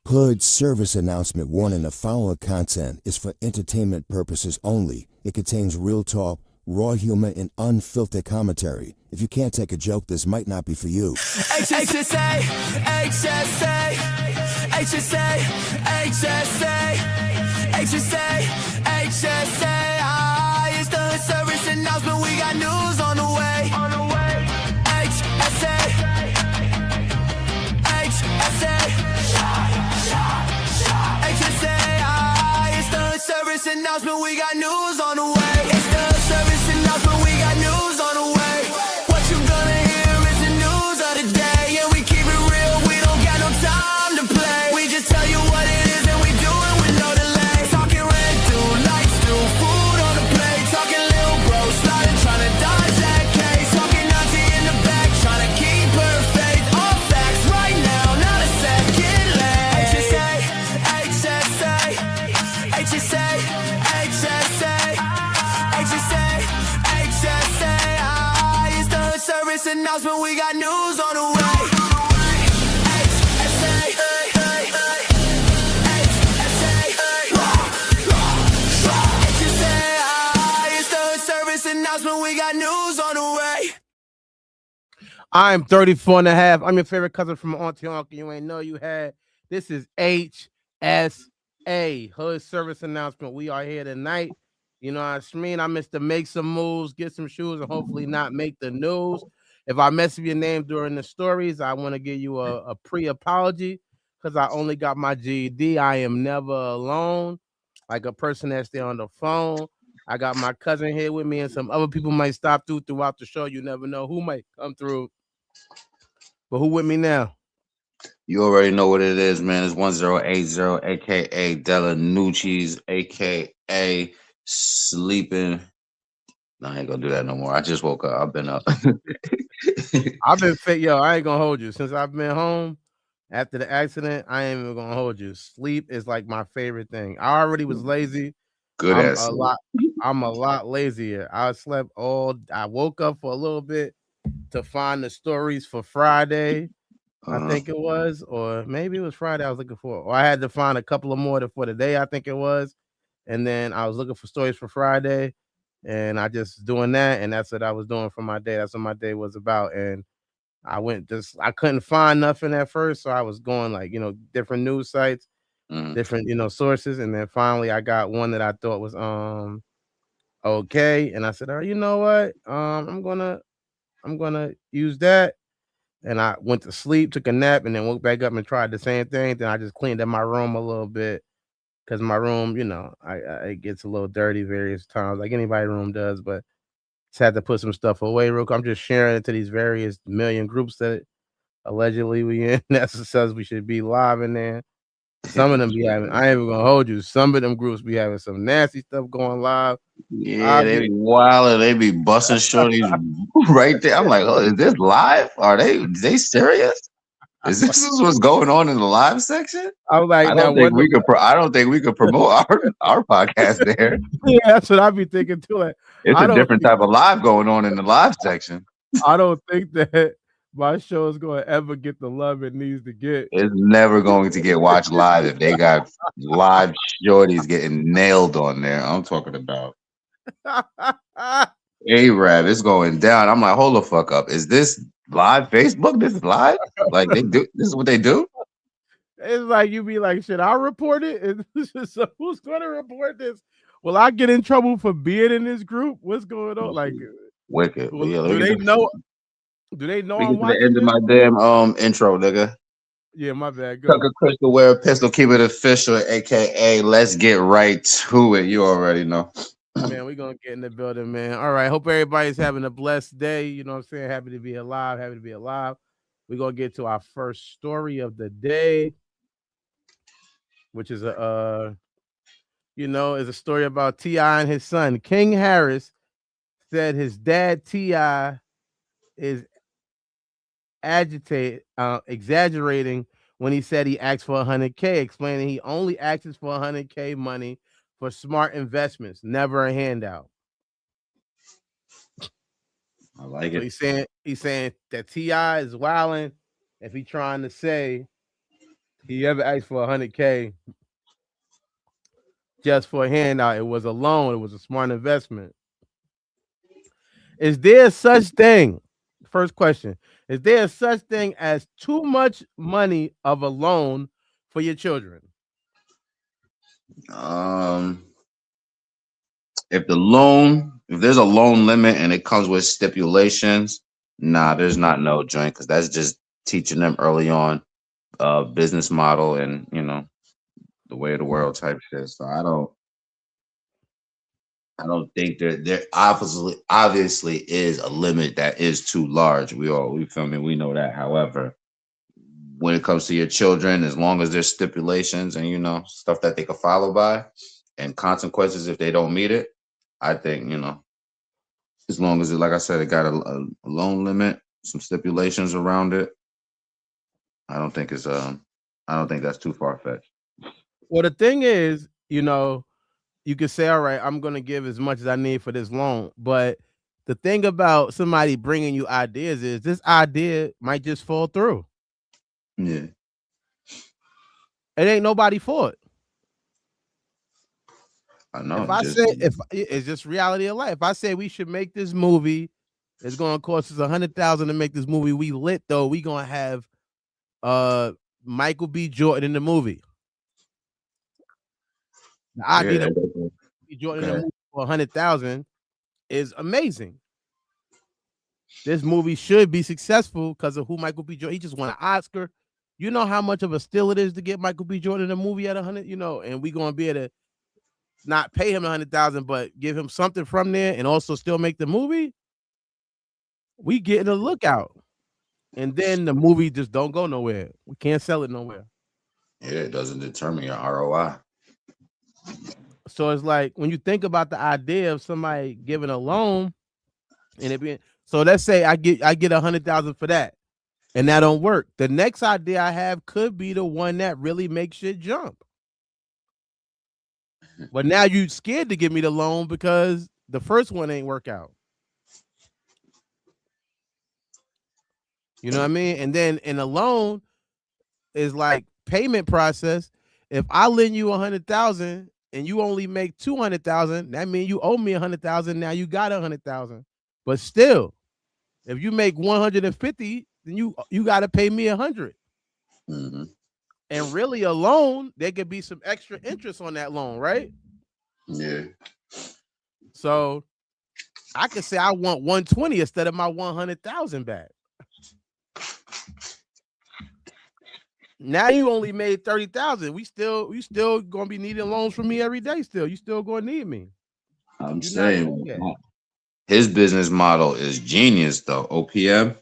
Hood service announcement warning: the following content is for entertainment purposes only. It contains real talk, raw humor, and unfiltered commentary. If you can't take a joke, this might not be for you. HSA, HSA, HSA, HSA, HSA, HSA. It's the service announcement. We got news on the way. HSA, HSA, HSA. It's the service announcement. We got news on the way. It's the service announcement. We got news on the way. What you gonna hear is the news of the day, and we keep it real. We don't got no time to play. We just tell you what it is, and we do it with no delay. Talking rent through lights through food on the plate. Talking little bro sliding, trying to dodge that case. Talking auntie in the back, trying to keep her faith. All facts right now, not a second late. HSA, HSA, HSA, HSA, HSA, HSA. It's the service announcement. We got news on the way. HSA, it's the service announcement. We got news on the way. I'm 34 and a half. I'm your favorite cousin from Auntie Uncle. You ain't know you had. This is HSA, Hood Service Announcement. We are here tonight. You know what I mean? I missed to make some moves, get some shoes, and hopefully not make the news. If I mess up your name during the stories, I want to give you a pre-apology because I only got my GED. I am never alone. Like a person that's there on the phone. I got my cousin here with me, and some other people might stop through throughout the show. You never know who might come through. But who with me now? You already know what it is, man. It's 1080, aka Della Nucci's, aka sleeping. No, I ain't gonna do that no more. I just woke up. I've been up. I've been fit, yo. I ain't gonna hold you. Since I've been home after the accident, I ain't even gonna hold you. Sleep is like my favorite thing. I already was lazy. Good I'm ass. I'm a lot lazier. I woke up for a little bit to find the stories for Friday. I think it was, or maybe it was Friday I was looking for, or I had to find a couple of more for the day, I think it was. And then I was looking for stories for Friday, and I just doing that, and that's what I was doing for my day. That's what my day was about. And I couldn't find nothing at first, so I was going like, different news sites, different, sources, and then finally I got one that I thought was okay, and I said, oh, you know what? I'm gonna use that. And I went to sleep, took a nap, and then woke back up and tried the same thing. Then I just cleaned up my room a little bit because my room, it gets a little dirty various times, like anybody's room does. But just had to put some stuff away real quick. I'm just sharing it to these various million groups that allegedly we in. That says we should be live in there. Some of them be having, I ain't even gonna hold you. Some of them groups be having some nasty stuff going live. Yeah, they be wild. They be busting shorties right there. I'm like, oh, is this live? Are they serious? Is this what's going on in the live section? I was like, I don't think we could promote our podcast there. Yeah, that's what I be thinking too. Like, it's a different type of live going on in the live section. I don't think that my show is going to ever get the love it needs to get. It's never going to get watched live if they got live shorties getting nailed on there. I'm talking about A-Rab. It's going down. I'm like, hold the fuck up. Is this live Facebook? This is live? Like they do? This is what they do? It's like you be like, should I report it? So who's going to report this? Will I get in trouble for being in this group? What's going on? Like, wicked. Do they know? Do they know I'm watching? The end of my damn intro, nigga. Yeah, my bad. Go. Tucker Crystal wear a pistol, keep it official, aka let's get right to it. You already know. Man, we're gonna get in the building, man. All right. Hope everybody's having a blessed day. You know what I'm saying? Happy to be alive. We're gonna get to our first story of the day, which is is a story about T.I. and his son. King Harris said his dad T.I. is exaggerating when he said he asked for $100K, explaining he only asks for $100K money for smart investments, never a handout. I like it. He's saying that T.I. is wilding if he's trying to say He ever asked for 100K just for a handout. It was a loan. It was a smart investment. Is there such thing? First question: is there such thing as too much money of a loan for your children? Um, if there's a loan limit and it comes with stipulations, nah, there's not no joint because that's just teaching them early on business model and the way of the world type shit. So I don't think there obviously is a limit that is too large. We feel me, we know that. However, when it comes to your children, as long as there's stipulations and stuff that they can follow by and consequences if they don't meet it, I think as long as like I said, it got a loan limit, some stipulations around it. I don't think that's too far fetched. Well, the thing is, you could say, all right, I'm going to give as much as I need for this loan. But the thing about somebody bringing you ideas is this idea might just fall through. Yeah, It ain't nobody for it. I know. If I say, if it's just reality of life, if I say we should make this movie, it's going to cost us 100,000 to make this movie. We lit though. We going to have Michael B. Jordan in the movie. The idea that Michael B. Jordan in the movie for 100,000 is amazing. This movie should be successful because of who Michael B. Jordan. He just won an Oscar. You know how much of a steal it is to get Michael B. Jordan in a movie at 100. And we gonna be able to not pay him 100,000, but give him something from there and also still make the movie. We getting a lookout, and then the movie just don't go nowhere. We can't sell it nowhere. Yeah, it doesn't determine your ROI. So it's like when you think about the idea of somebody giving a loan, and it being so. Let's say I get 100,000 for that, and that don't work. The next idea I have could be the one that really makes shit jump. But now you scared to give me the loan because the first one ain't work out. You know what I mean? And then in a loan is like payment process. If I lend you 100,000 and you only make 200,000, that means you owe me 100,000. Now you got 100,000. But still, if you make 150, then you got to pay me 100. Mm-hmm. And really, a loan, there could be some extra interest on that loan, right? Yeah. So I could say I want 120 instead of my 100,000 back. Now you only made 30,000. You still gonna be needing loans from me every day. Still, you still gonna need me. I'm saying his business model is genius though. OPM.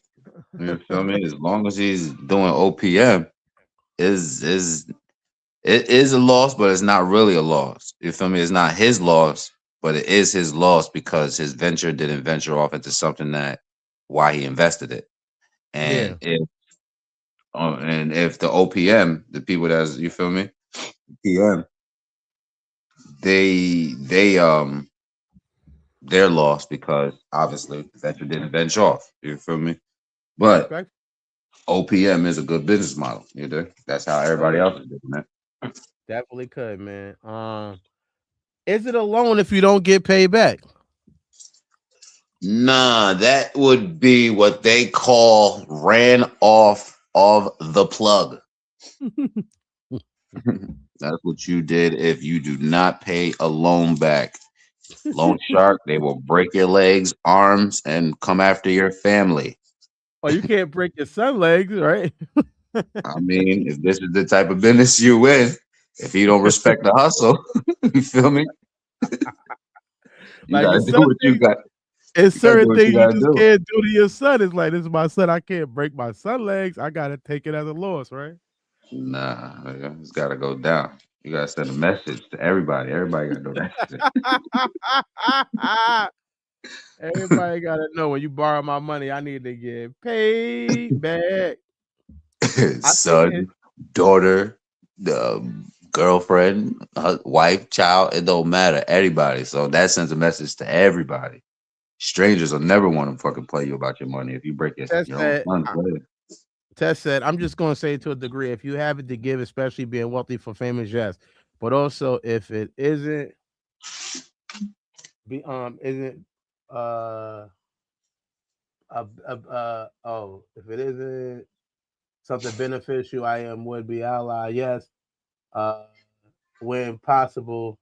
You feel me? As long as he's doing OPM, it is a loss, but it's not really a loss. You feel me? It's not his loss, but it is his loss because his venture didn't venture off into something that why he invested it. And if the OPM, the people that's you feel me, PM, they're lost because obviously the venture didn't venture off. You feel me? But OPM is a good business model. You know, that's how everybody else is doing it. Definitely could, man. Is it a loan if you don't get paid back? Nah, that would be what they call ran off of the plug. That's what you did if you do not pay a loan back. Loan shark, they will break your legs, arms, and come after your family. Oh, you can't break your son legs, right? I mean, if this is the type of business you in, if you don't respect the hustle, you feel me? You like gotta do what you got. It's certain things you just do. can't do to your son. It's like, this is my son. I can't break my son legs. I gotta take it as a loss, right? Nah, it's gotta go down. You gotta send a message to everybody. Everybody gotta know that. Everybody gotta know when you borrow my money, I need to get paid back. Son, daughter, girlfriend, wife, child, it don't matter. Everybody. So that sends a message to everybody. Strangers will never want to fucking play you about your money if you break your own funds. Tess said, I'm just going to say to a degree, if you have it to give, especially being wealthy for famous, yes. But also, if it isn't, uh, if it isn't something beneficial, I am would be ally, yes. Uh, when possible,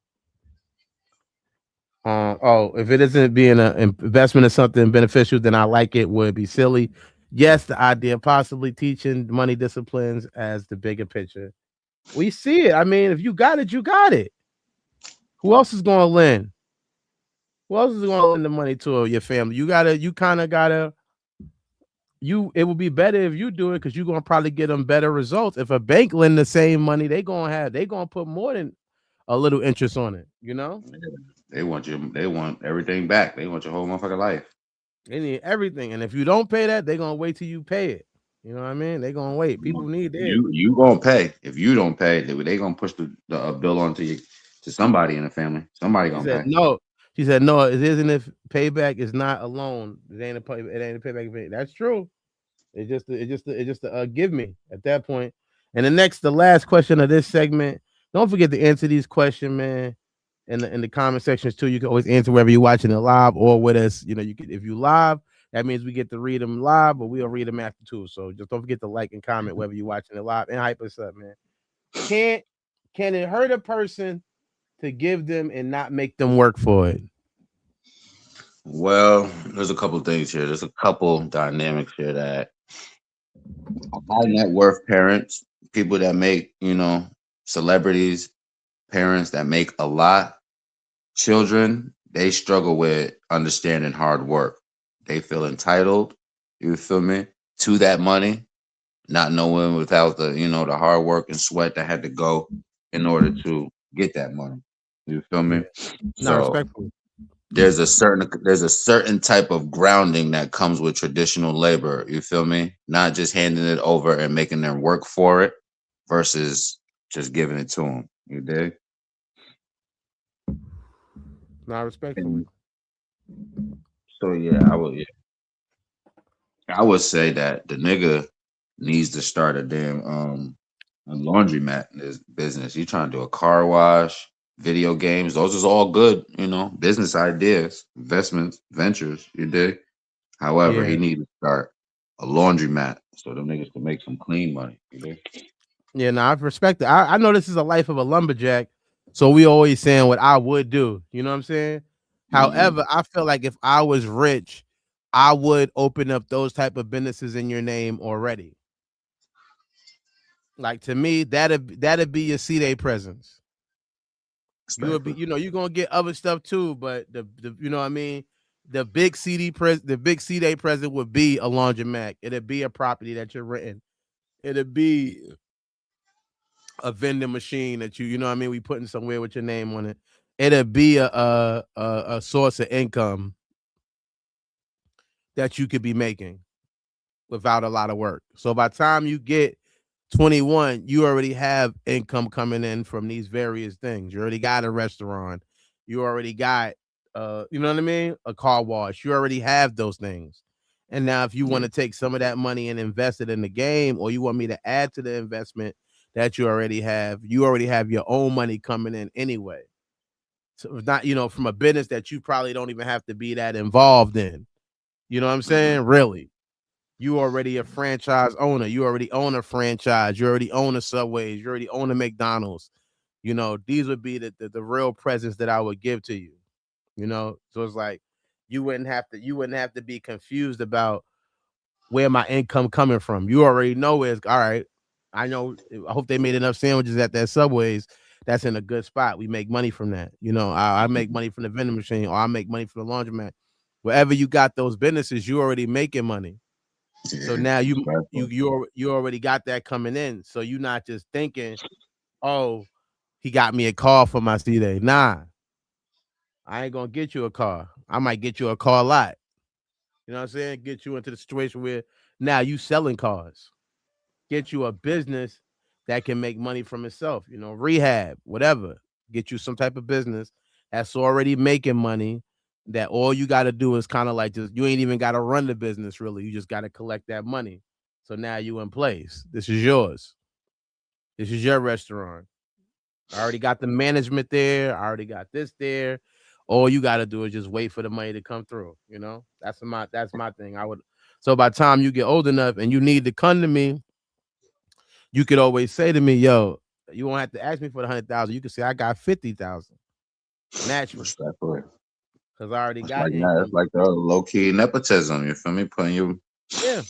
if it isn't being an investment in something beneficial, then I like it. Would be silly. Yes, the idea of possibly teaching money disciplines as the bigger picture. We see it. I mean, if you got it, you got it. Who else is going to lend? Who else is going to lend the money to your family? You kind of gotta. It would be better if you do it because you're gonna probably get them better results. If a bank lend the same money, they gonna put more than a little interest on it. You know, They want you. They want everything back. They want your whole motherfucking life. they need everything, and if you don't pay that, they're gonna wait till you pay it. You know what I mean? They're gonna wait. People need theirs. You gonna pay. If you don't pay, they gonna push the bill onto you to somebody in the family. Somebody She gonna said pay. no. She said no. It isn't if payback is not a loan. It ain't a pay. It ain't a payback. That's true. It's just a give me at that point. And the last question of this segment. Don't forget to answer these questions, man. In the comment sections too. You can always answer wherever you're watching it live or with us. You know, you can if you live, that means we get to read them live, but we'll read them after too. So just don't forget to like and comment whether you're watching it live and hype us up, man. Can't can it hurt a person to give them and not make them work for it? Well, there's a couple things here. There's a couple dynamics here that high net worth parents, people that make, celebrities, parents that make a lot, children, they struggle with understanding hard work. They feel entitled, you feel me, to that money, not knowing without the hard work and sweat that had to go in order to get that money. You feel me? Yeah, not So respectful. there's a certain type of grounding that comes with traditional labor. You feel me? Not just handing it over and making them work for it versus just giving it to them. You dig? Not And respectfully. so yeah, I would say that the nigga needs to start a laundromat in this business. You trying to do a car wash, video games, those is all good, business ideas, investments, ventures, you dig? However, he Yeah. needs to start a laundromat so them niggas can make some clean money. You dig? Yeah, no, I respect it. I know this is a life of a lumberjack, so we always saying what I would do. You know what I'm saying? Mhm. However, I feel like if I was rich, I would open up those type of businesses in your name already. Like to me, that'd be your C-Day presence. You would be, Respectfully. you're gonna get other stuff too, but the you know what I mean, the big C-Day present would be a laundromat. It'd be a property that you're renting. It'd be a vending machine that you know what I mean, we putting somewhere with your name on it. It'll be a source of income that you could be making without a lot of work. So by the time you get 21, you already have income coming in from these various things. You already got a restaurant. You already got you know what I mean? A car wash. You already have those things. And now if you want Yeah. to take some of that money and invest it in the game, or you want me to add to the investment that you already have your own money coming in anyway. So it's not, from a business that you probably don't even have to be that involved in. You know what I'm Mhm. saying? Really. You already a franchise owner. You already own a franchise. You already own the Subways. You already own the McDonald's. These would be the real presents that I would give to you. So it's like you wouldn't have to be confused about where my income coming from. You already know it's all right. I know. I hope they made enough sandwiches at that Subways. That's in a good spot. We make money from that. I make money from the vending machine, or I make money from the laundromat. Wherever you got those businesses, you already making money. So Yeah. now Respectful. you already got that coming in. So you're not just thinking, oh, he got me a car for my C day. Nah, I ain't gonna get you a car. I might get you a car lot. You know what I'm saying? Get you into the situation where now you selling cars. Get you a business that can make money from itself, rehab, whatever. Get you some type of business that's already making money that all you got to do is kind of like just you ain't even got to run the business really. You just got to collect that money. So now you in place. This is yours. This is your restaurant. I already got the management there. I already got this there. All you got to do is just wait for the money to come through. You know, that's my thing. I would. So by the time you get old enough and you need to come to me, you could always say to me, "Yo, you won't have to ask me for the 100,000. You can say I got 50,000 naturally Respectfully. because I already It's got like that. It's income." like the low key nepotism. You feel me? Yeah,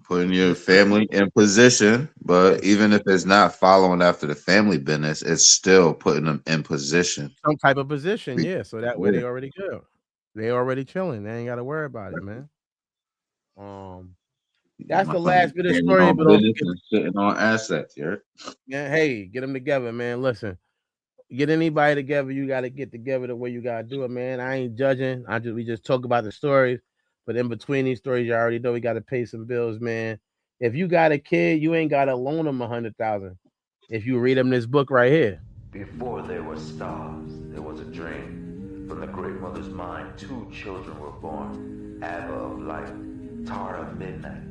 Putting your it's true. family in position, but Yes, even if it's not following after the family business, it's still putting them in position. some type of position. Yeah, so that way Yeah. they already good. They already chilling. They ain't got to worry about it, man. Um, that's the Motherfuckers last bit of carrying story, on but don't business forget, and sitting on assets, yeah. man. Hey, get them together, man. Listen, get anybody together. You got to get together the way you got to do it, man. I ain't judging. We just talk about the stories, but in between these stories, you already know we got to pay some bills, man. If you got a kid, you ain't got to loan them 100,000. If you read them this book right here. Before there were stars, there was a dream. From the great mother's mind, two children were born. Abba of light, Tara of midnight.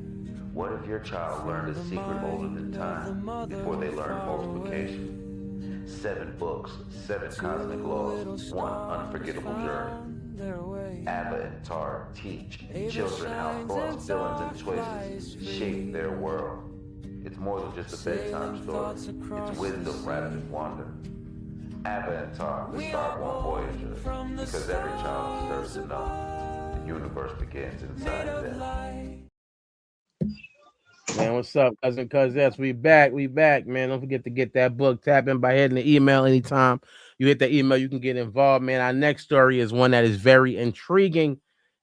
What if your child learned a secret older than time before they learned multiplication? 7 books, 7 cosmic laws, 1 unforgettable journey. Abba and Tara teach children how thoughts, feelings, and choices shape their world. It's more than just a bedtime story. It's wisdom wrapped in wonder. Abba and Tar, we start one Voyager, because every child deserves to know the universe begins inside them. Man, what's up, cousin Cuz? We back. We back, man. Don't forget to get that book. Tap in by hitting the email anytime. You hit the email, you can get involved, man. Our next story is one that is very intriguing.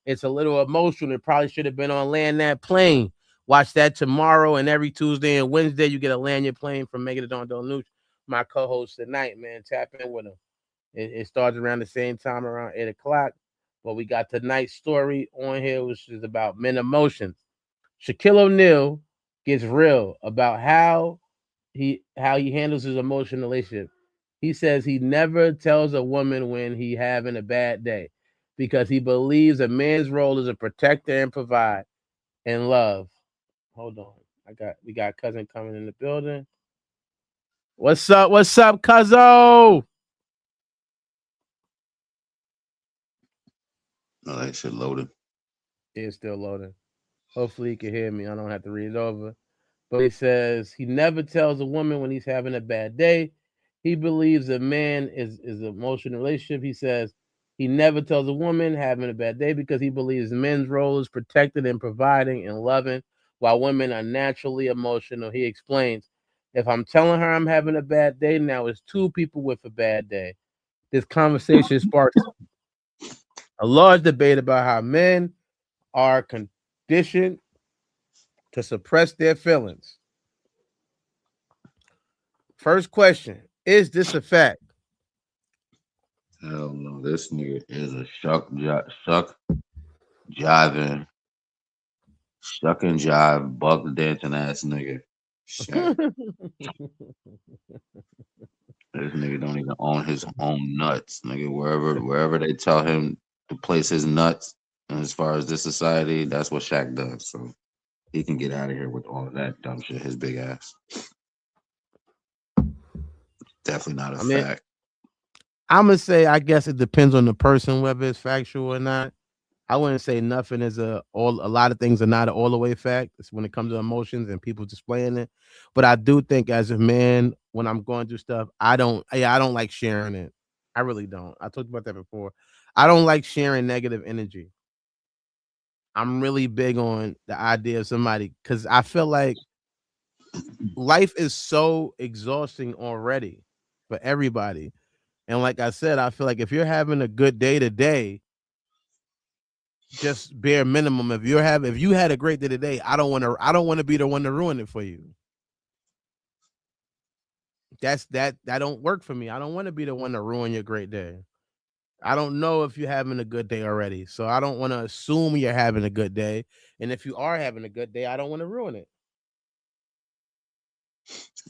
It's a little emotional. It probably should have been on Land That Plane. Watch that tomorrow and every Tuesday and Wednesday. You get a Land Your Plane from Make It Don Nuke, my co-host tonight, man. Tap in with him. It starts around the same time, around 8 o'clock. But we got tonight's story on here, which is about men emotions. Shaquille O'Neal gets real about how he handles his emotional relationship. He says he never tells a woman when he having a bad day because he believes a man's role is a protector and provide and love. Hold on. We got cousin coming in the building. What's up? What's up, cuzzo? No, that shit loaded. It's still loading. Hopefully he can hear me. I don't have to read it over. But he says he never tells a woman when he's having a bad day. He believes a man is an emotional relationship. He says he never tells a woman having a bad day because he believes men's role is protected and providing and loving, while women are naturally emotional. He explains, if I'm telling her I'm having a bad day, now it's two people with a bad day. This conversation sparks a large debate about how men are conditioned to suppress their feelings. First question: is this a fact? Hell no, this nigga is a shuck jiving, shuck and jive, buck dancing ass nigga. Shaq. This nigga don't even own his own nuts. Nigga, wherever they tell him to place his nuts, and as far as this society, that's what Shaq does. So he can get out of here with all of that dumb shit. His big ass. Definitely not a I mean, fact. I'm gonna say I guess it depends on the person whether it's factual or not. I wouldn't say nothing is a lot of things are not all the way fact. It's when it comes to emotions and people displaying it. But I do think as a man, when I'm going through stuff, I don't like sharing it. I really don't. I talked about that before. I don't like sharing negative energy. I'm really big on the idea of somebody because I feel like life is so exhausting already for everybody. And like I said, I feel like if you're having a good day today, just bare minimum. If you had a great day today, I don't want to be the one to ruin it for you. That don't work for me. I don't want to be the one to ruin your great day. I don't know if you're having a good day already. So I don't want to assume you're having a good day. And if you are having a good day, I don't want to ruin it.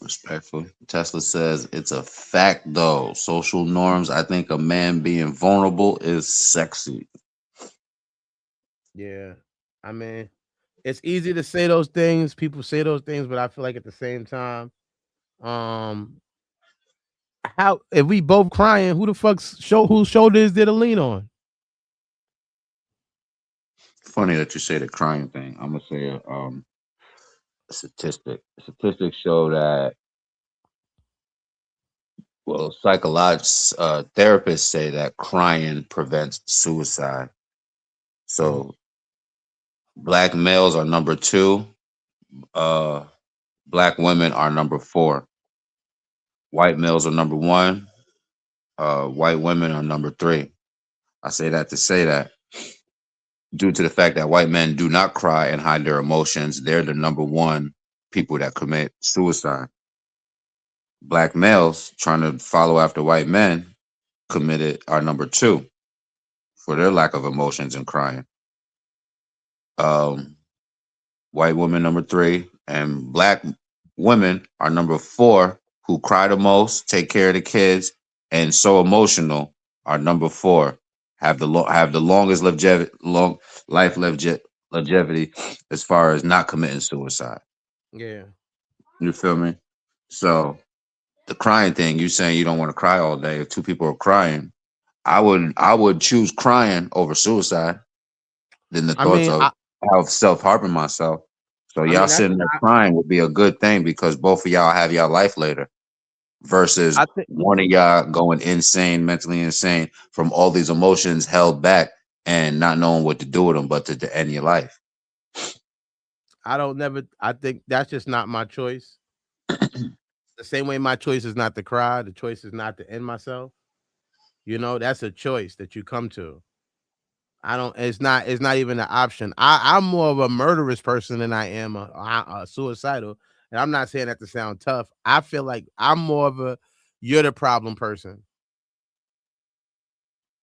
Respectful. Tesla says it's a fact though. Social norms. I think a man being vulnerable is sexy. Yeah. I mean, it's easy to say those things. People say those things, but I feel like at the same time, um, how if we both crying, who the fuck's whose shoulder is there to lean on? Funny that you say the crying thing. I'm gonna say a statistic. Statistics show that, well, psychologists, therapists say that crying prevents suicide. Mm. So black males are number two. Uh, Black women are number four. White males are number one. White women are number three. I say that to say that due to the fact that white men do not cry and hide their emotions, they're the number one people that commit suicide. Black males trying to follow after white men committed are number two for their lack of emotions and crying. Um, White women number three, and black women are number four, who cry the most, take care of the kids, and so emotional are number four. Have the longest longevity as far as not committing suicide. Yeah. You feel me? So the crying thing, you saying you don't want to cry all day. If two people are crying, I would choose crying over suicide than the I thoughts mean, of self harming myself. So y'all that's sitting there crying would be a good thing because both of y'all have y'all life later versus I think one of y'all going insane, mentally insane from all these emotions held back and not knowing what to do with them, but to end your life. I think that's just not my choice. The same way my choice is not to cry, the choice is not to end myself. You know, that's a choice that you come to. I don't. It's not even an option. I'm more of a murderous person than I am a suicidal. And I'm not saying that to sound tough. I feel like I'm more of a you're the problem person.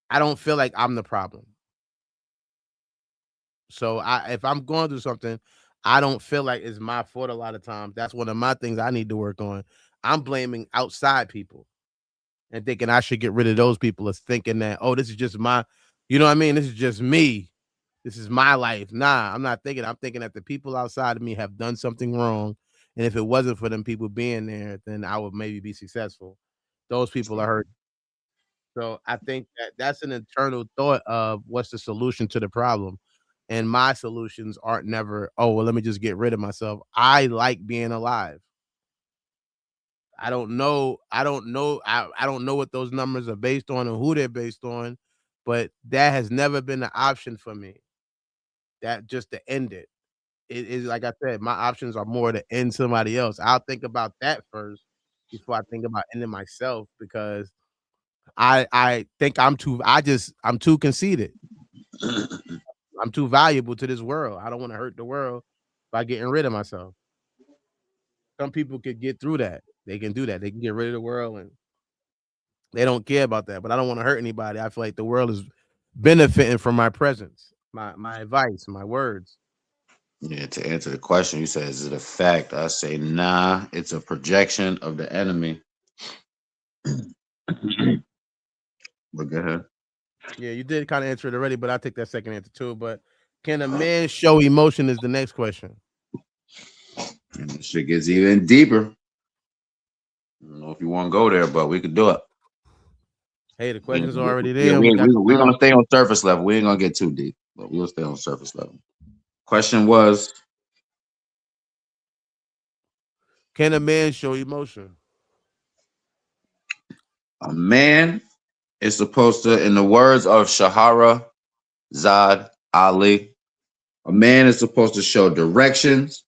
I don't feel like I'm the problem. So if I'm going through something, I don't feel like it's my fault a lot of times. That's one of my things I need to work on. I'm blaming outside people and thinking I should get rid of those people as thinking that, oh, this is just my, you know what I mean? This is just me. This is my life. Nah, I'm not thinking. I'm thinking that the people outside of me have done something wrong. And if it wasn't for them people being there, then I would maybe be successful. Those people are hurt. So I think that that's an internal thought of what's the solution to the problem. And my solutions aren't never, oh, well, let me just get rid of myself. I like being alive. I don't know what those numbers are based on and who they're based on, but that has never been an option for me. That just to end it. It is like I said, my options are more to end somebody else. I'll think about that first before I think about ending myself because I think I'm too conceited. I'm too valuable to this world. I don't want to hurt the world by getting rid of myself. Some people could get through that. They can do that. They can get rid of the world and they don't care about that. But I don't want to hurt anybody. I feel like the world is benefiting from my presence, my advice, my words. Yeah, to answer the question, you said, is it a fact? I say, nah, it's a projection of the enemy. But go ahead. Yeah, you did kind of answer it already, but I take that second answer too. But can a man show emotion is the next question. And the shit gets even deeper. I don't know if you want to go there, but we could do it. Hey, the Yeah, question's already yeah, there and we got the we're time. gonna stay on surface level. We ain't gonna get too deep, but we'll stay on surface level. Question was, Can a man show emotion? a man is supposed to, in the words of Shahara Zad Ali, a man is supposed to show directions,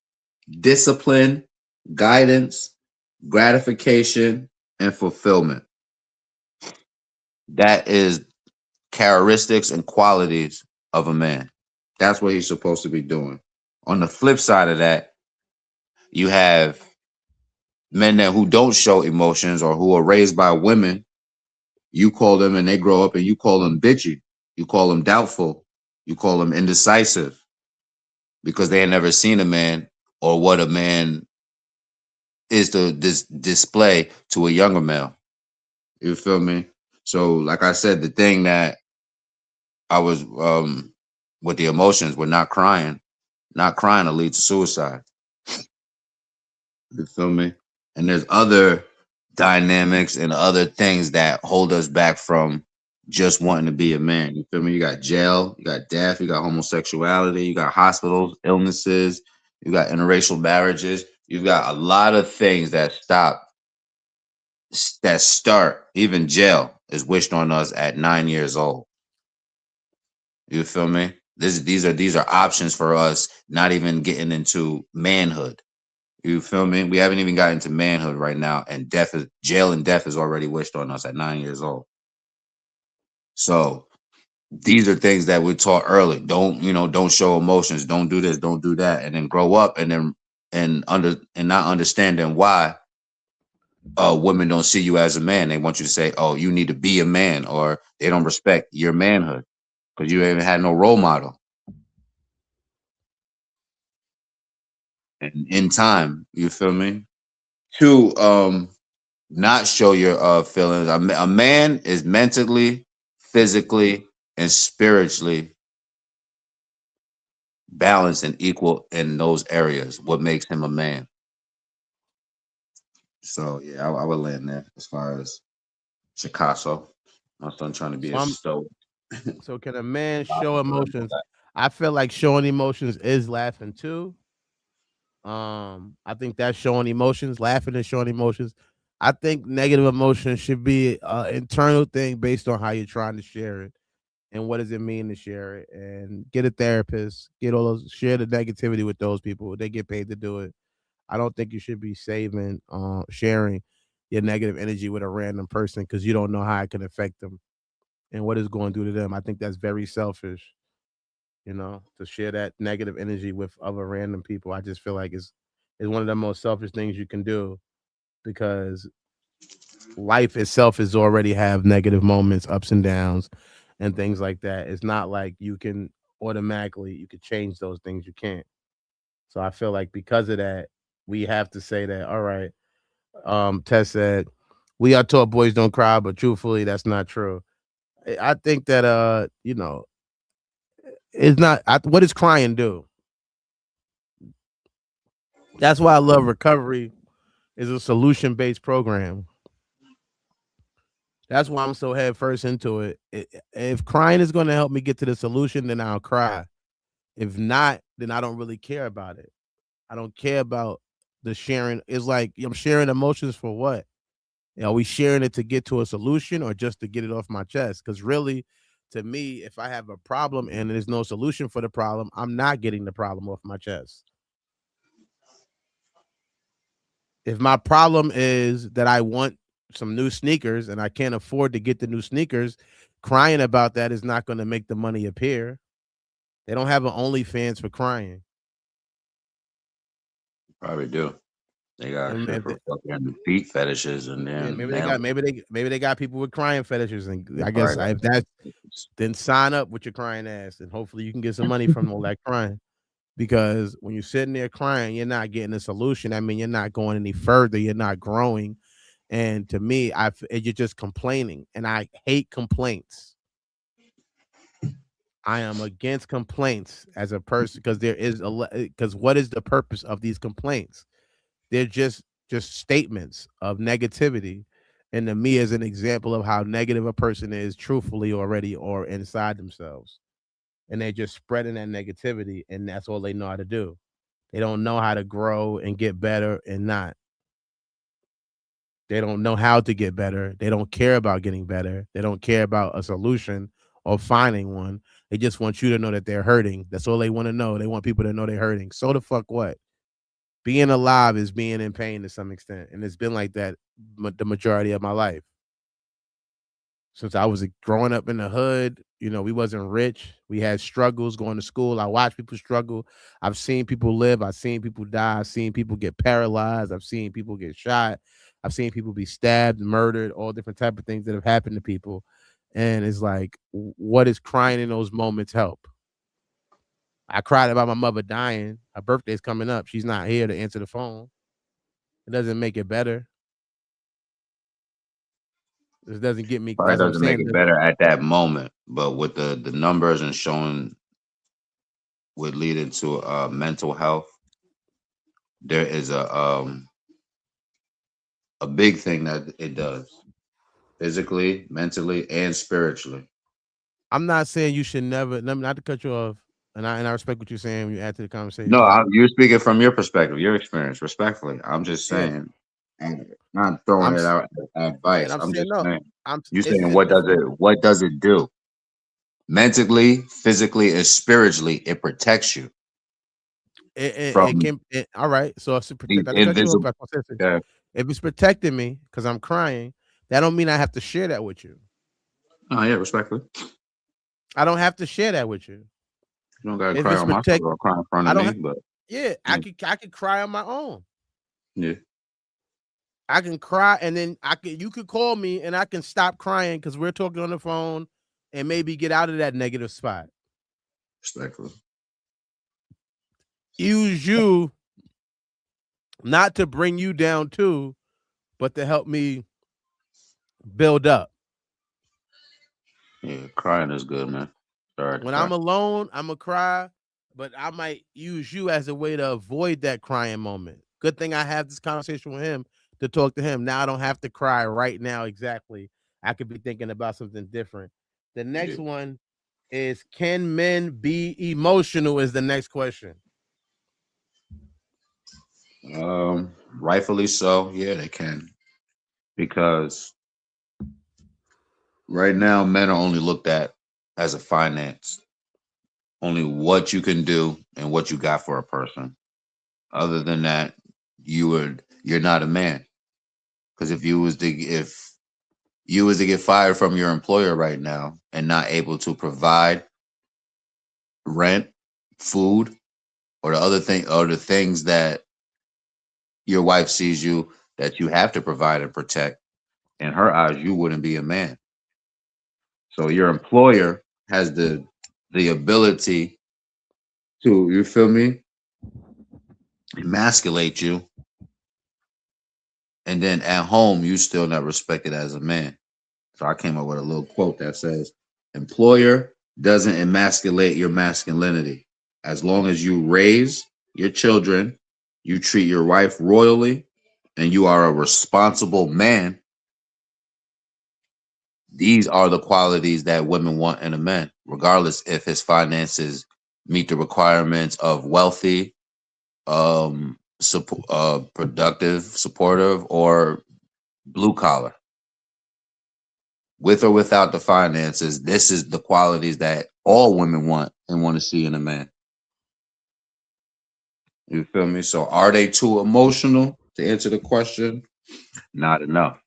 discipline, guidance, gratification, and fulfillment. That is characteristics and qualities of a man. That's what he's supposed to be doing. On the flip side of that, you have men that who don't show emotions or who are raised by women. You call them and they grow up and you call them bitchy. You call them doubtful. You call them indecisive because they had never seen a man or what a man is to display to a younger male. You feel me? So, like I said, the thing that I was with the emotions, we're not crying. Not crying will lead to suicide. You feel me? And there's other dynamics and other things that hold us back from just wanting to be a man. You feel me? You got jail, you got death, you got homosexuality, you got hospitals, illnesses, you got interracial marriages. You've got a lot of things that start. Even jail is wished on us at 9 years old. You feel me? These are options for us not even getting into manhood. You feel me? We haven't even gotten to manhood right now, and jail and death is already wished on us at 9 years old. So these are things that we're taught early. Don't show emotions. Don't do this. Don't do that. And then grow up, and not understanding why women don't see you as a man. They want you to say, "Oh, you need to be a man," or they don't respect your manhood because you haven't had no role model. And in time, you feel me? To not show your feelings. A man is mentally, physically, and spiritually balanced and equal in those areas. What makes him a man? So yeah, I would land there as far as Chicasso. My son trying to be So a I'm stoic. so can a man show emotions? I feel like showing emotions is laughing too. I think that's showing emotions, laughing and showing emotions. I think negative emotions should be an internal thing based on how you're trying to share it and what does it mean to share it. And get a therapist, get all those share the negativity with those people. They get paid to do it. I don't think you should be sharing your negative energy with a random person because you don't know how it can affect them and what it's going to do to them. I think that's very selfish, to share that negative energy with other random people. I just feel like it's one of the most selfish things you can do because life itself is already have negative moments, ups and downs, and things like that. It's not like you could change those things. You can't. So I feel like because of that, we have to say that, all right, Tess said, we are taught boys don't cry, but truthfully, that's not true. I think that it's not what does crying do? That's why I love recovery is a solution based program. That's why I'm so head first into it. If crying is going to help me get to the solution, then I'll cry. If not, then I don't really care about it. I don't care about the sharing. It's like I'm sharing emotions for what? Are we sharing it to get to a solution or just to get it off my chest? Because really, to me, if I have a problem and there's no solution for the problem, I'm not getting the problem off my chest. If my problem is that I want some new sneakers and I can't afford to get the new sneakers, crying about that is not going to make the money appear. They don't have an OnlyFans for crying. Probably do. They got And shit if for fucking feet fetishes and yeah, then maybe they got nails. maybe they got people with crying fetishes, and They I probably guess got if that's then sign up with your crying ass, and hopefully you can get some money from all that crying. Because when you're sitting there crying, you're not getting a solution. I mean, you're not going any further. You're not growing. And to me, you're just complaining, and I hate complaints. I am against complaints as a person because there is because what is the purpose of these complaints? They're just statements of negativity. And to me, as an example of how negative a person is, truthfully already or inside themselves, and they're just spreading that negativity, and that's all they know how to do. They don't know how to grow and get better and not. They don't know how to get better. They don't care about getting better. They don't care about a solution or finding one. They just want you to know that they're hurting. That's all they want to know. They want people to know they're hurting. So the fuck what? Being alive is being in pain to some extent, and it's been like that the majority of my life. Since I was growing up in the hood, we wasn't rich. We had struggles going to school. I watched people struggle. I've seen people live. I've seen people die. I've seen people get paralyzed. I've seen people get shot. I've seen people be stabbed, murdered, all different type of things that have happened to people. And it's like, what is crying in those moments help? I cried about my mother dying. Her birthday's coming up. She's not here to answer the phone. It doesn't make it better. This doesn't get me. Probably That's what I'm doesn't make saying. it better at that moment, but with the numbers and showing would lead into mental health. There is a big thing that it does physically, mentally, and spiritually. I'm not saying you should never. Not to cut you off, and I respect what you're saying when you add to the No, conversation. you're speaking from your perspective, your experience, respectfully. I'm just Yeah, saying, and not throwing I'm it out as and advice. I'm I'm saying just no. saying. I'm You saying it's what does it do? Mentally, physically, and spiritually, it protects you it from can all right. So if it's these protect, not to cut you off, invisible. but I'm saying this. Yeah. If it's protecting me because I'm crying, that don't mean I have to share that with you. Oh yeah, respectfully. I don't have to share that with you. You don't gotta If cry it's on my shoulder protect, or cry in front I of don't. me, but Yeah, yeah, I could cry on my own. yeah. I can cry, and then you could call me, and I can stop crying because we're talking on the phone, and maybe get out of that negative spot. Respectfully. Use you not to bring you down too, but to help me build up. Yeah, crying is good, man. Sorry to When cry. I'm alone, I'm gonna cry, but I might use you as a way to avoid that crying moment. Good thing I have this conversation with him to talk to him. Now I don't have to cry right now exactly. I could be thinking about something different. The next Yeah. one is, can men be emotional is the next question. Rightfully so. Yeah, they can because right now men are only looked at as a finance, only what you can do and what you got for a person. Other than that, you're not a man. Because if you was to get fired from your employer right now and not able to provide rent, food, or the things that your wife sees you that you have to provide and protect, in her eyes, you wouldn't be a man. So your employer has the ability to, you feel me, emasculate you, and then at home you still not respected as a man. So I came up with a little quote that says, employer doesn't emasculate your masculinity. As long as you raise your children, you treat your wife royally, and you are a responsible man, these are the qualities that women want in a man, regardless if his finances meet the requirements of wealthy, productive, supportive, or blue collar. With or without the finances, this is the qualities that all women want and want to see in a man. You feel me? So, are they too emotional to answer the question? Not enough,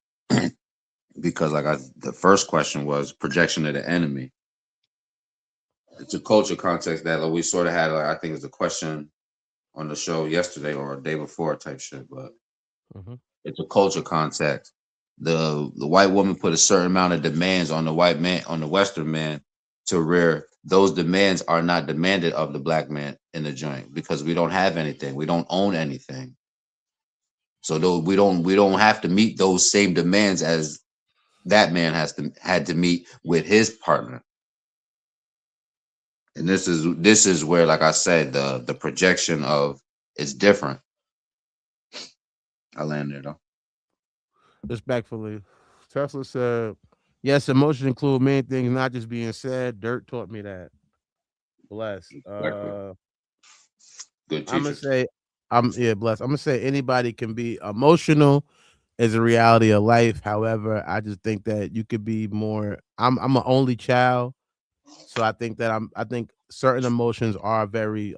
because the first question was projection of the enemy. It's a culture context that we sort of had. Like, I think it's a question on the show yesterday or a day before type shit, but Mhm. it's a culture context. The white woman put a certain amount of demands on the white man, on the Western man, to where those demands are not demanded of the black man in the joint because we don't have anything, we don't own anything. So though we don't have to meet those same demands as that man had to meet with his partner. And this is where, like I said, the projection of it's different. I landed though. Respectfully, Tesla said, "Yes, emotions include many things, not just being sad. Dirt taught me that." Bless. Exactly. Good I'm gonna teacher. say, I'm yeah, bless. I'm gonna say anybody can be emotional is a reality of life. However, I just think that you could be more. I'm an only child, so I think that I think certain emotions are very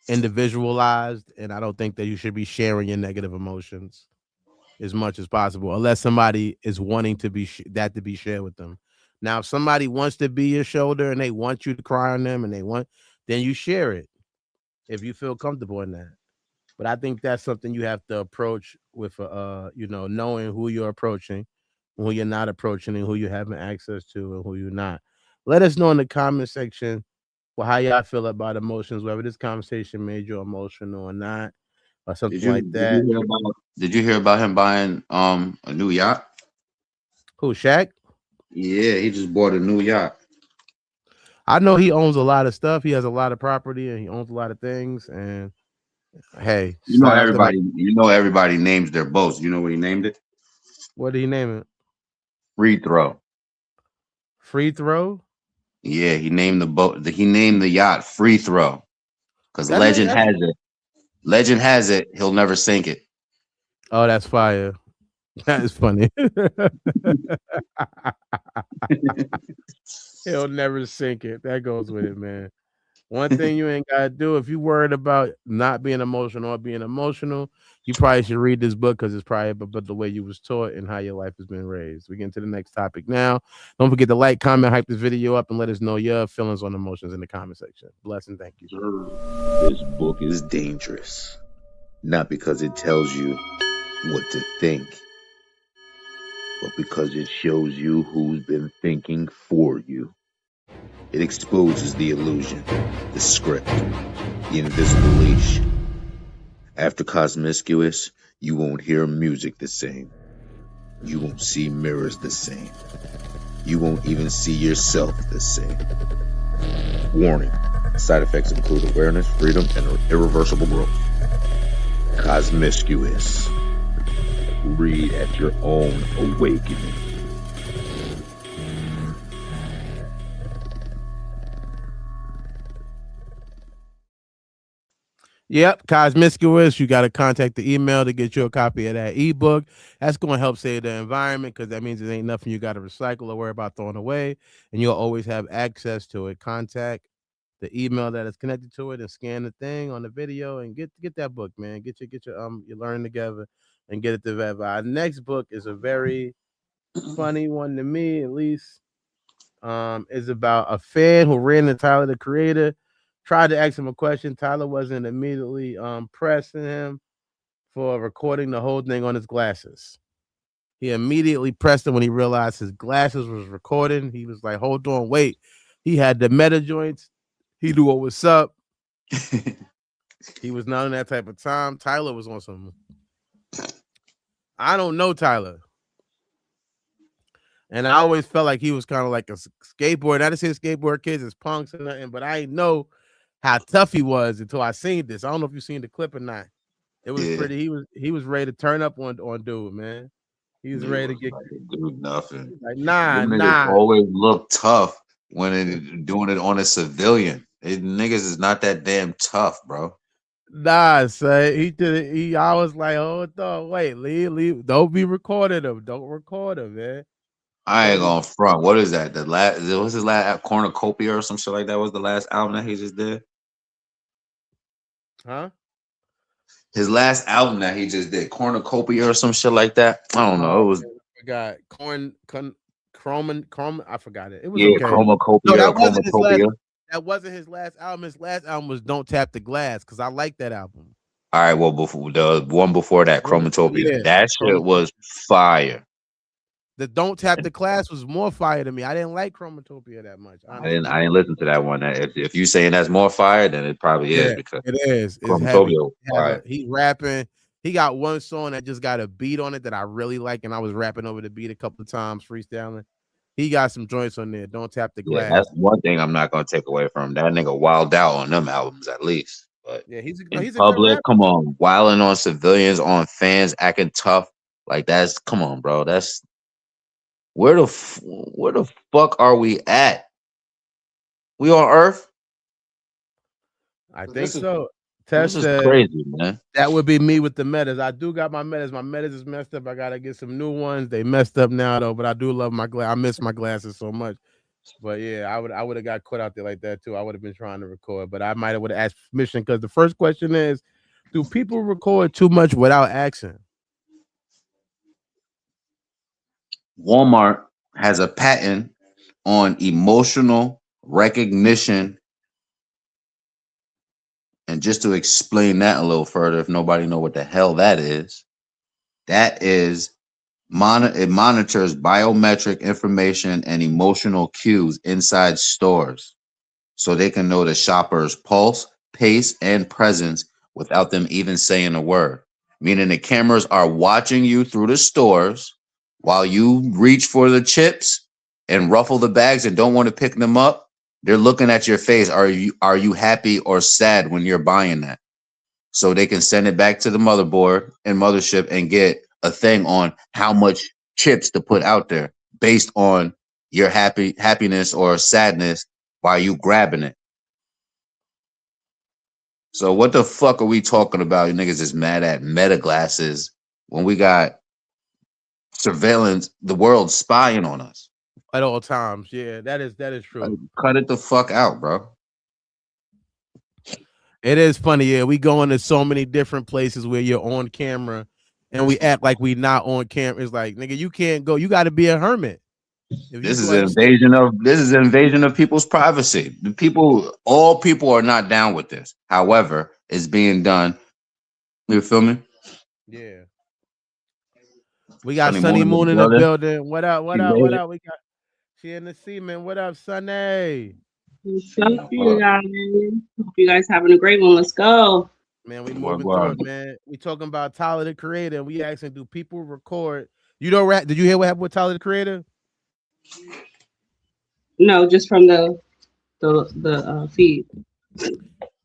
individualized, and I don't think that you should be sharing your negative emotions as much as possible, unless somebody is wanting to be that to be shared with them. Now, if somebody wants to be your shoulder and they want you to cry on them, and then you share it if you feel comfortable in that. But I think that's something you have to approach with, knowing who you're approaching, who you're not approaching, and who you're having access to, and who you're not. Let us know in the comment section, well, how y'all feel about emotions, whether this conversation made you emotional or not, or Did something you like did you that. hear about did you hear about him buying a new yacht? Who, Shaq? Yeah, he just bought a new yacht. I know he owns a lot of stuff. He has a lot of property and he owns a lot of things. And hey, shout out to my Everybody names their boats. You know what he named it? what did he name it? Free throw. Free throw? Yeah, he named the boat. He named the yacht Free Throw because That nigga, legend has it. Legend has it. He'll never sink it. oh, that's fire. That is funny. He'll never sink it. That goes with it, man. One thing you ain't gotta do if you worried about not being emotional or being emotional, you probably should read this book because it's probably about the way you was taught and how your life has been raised. We get into the next topic now. Don't forget to like, comment, hype this video up, and let us know your feelings on emotions in the comment section. Bless and thank you. This book is dangerous, not because it tells you what to think, but because it shows you who's been thinking for you. It exposes the illusion, the script, the invisible leash. After Cosmiscuous, you won't hear music the same. You won't see mirrors the same. You won't even see yourself the same. Warning, side effects include awareness, freedom, and irreversible growth. Cosmiscuous. Read at your own awakening. Yep, Cosmiscuous. You got to contact the email to get you a copy of that ebook. That's going to help save the environment because that means it ain't nothing you got to recycle or worry about throwing away, and you'll always have access to it. Contact the email that is connected to it and scan the thing on the video and get that book, man. Get your learning together and get it to vet. Our next book is a very funny one to me, at least. Is about a fan who ran into Tyler, the creator. Tried to ask him a question. Tyler wasn't immediately pressing him for recording the whole thing on his glasses. He immediately pressed him when he realized his glasses was recording. He was like, hold on, wait. He had the meta joints. He knew what was up. He was not in that type of time. Tyler was on some. I don't know Tyler. And I always felt like he was kind of like a skateboard. I didn't say skateboard kids as punks or nothing, but I didn't know how tough he was until I seen this. I don't know if you seen the clip or not. It was pretty. He was ready to turn up on dude, man. He was ready to get do nothing. like Them niggas always look tough when it doing it on a civilian. Niggas is not that damn tough, bro. Nah, son. He did it. I was like, oh no, wait, leave. Don't be recording him. Don't record him, man. I ain't gonna front. What is that? What's his last Cornucopia or some shit like that? Was the last album that he just did? Huh? His last album that he just did, Cornucopia or some shit like that. I don't know. It was. I forgot Chrome. I forgot it. It was okay. Cornucopia. No, that wasn't his last album. His last album was "Don't Tap the Glass" because I like that album. All right. Well, before the one before that, Chromatopia, that shit was fire. The "Don't Tap the Glass" was more fire to me. I didn't like Chromatopia that much. Honestly. I didn't listen to that one. If you saying that's more fire, then it probably is because it is. Chromatopia. He's rapping. He got one song that just got a beat on it that I really like, and I was rapping over the beat a couple of times, freestyling. He got some joints on there. Don't Tap the Glass. That's one thing I'm not gonna take away from him. That nigga wild out on them albums at least. But yeah, he's in public. Come on, wilding on civilians, on fans, acting tough. Like that's come on, bro. That's where the fuck are we at? We on Earth? I think so. This is crazy, man. That would be me with the metas. I do got my metas. My metas is messed up. I gotta get some new ones. They messed up now though, but I do love my glass. I miss my glasses so much. But yeah, I would have got caught out there like that too. I would have been trying to record, but I might have would have asked permission because the first question is, do people record too much without asking? Walmart has a patent on emotional recognition. And just to explain that a little further, if nobody know what the hell that is it monitors biometric information and emotional cues inside stores so they can know the shopper's pulse, pace, and presence without them even saying a word. Meaning the cameras are watching you through the stores while you reach for the chips and ruffle the bags and don't want to pick them up, They're looking at your face. Are you happy or sad when you're buying that? So they can send it back to the motherboard and mothership and get a thing on how much chips to put out there based on your happiness or sadness while you grabbing it. So what the fuck are we talking about? You niggas is mad at meta glasses when we got surveillance, the world spying on us. At all times. Yeah, that is Like, true. cut it the fuck out, bro. It is funny. Yeah, we go into so many different places where you're on camera and we act like we not on camera. It's like, nigga, you can't go. You got to be a hermit. If you This is go, an you stay. invasion of people's privacy. All people are not down with this. However, it's being done. You feel me? Yeah. We got Sunny Sunny Moon in the Moon in the building. building. What up? What She up? made What it. up? We got she in the seaman. What up, Sunny? What's up, you guys? Hope you guys having a great one. Let's go. Man, we What, moving through what? it, man. We talking about Tyler the Creator. We asking, do people record? You know, did you hear what happened with Tyler the Creator? No, just from the feed.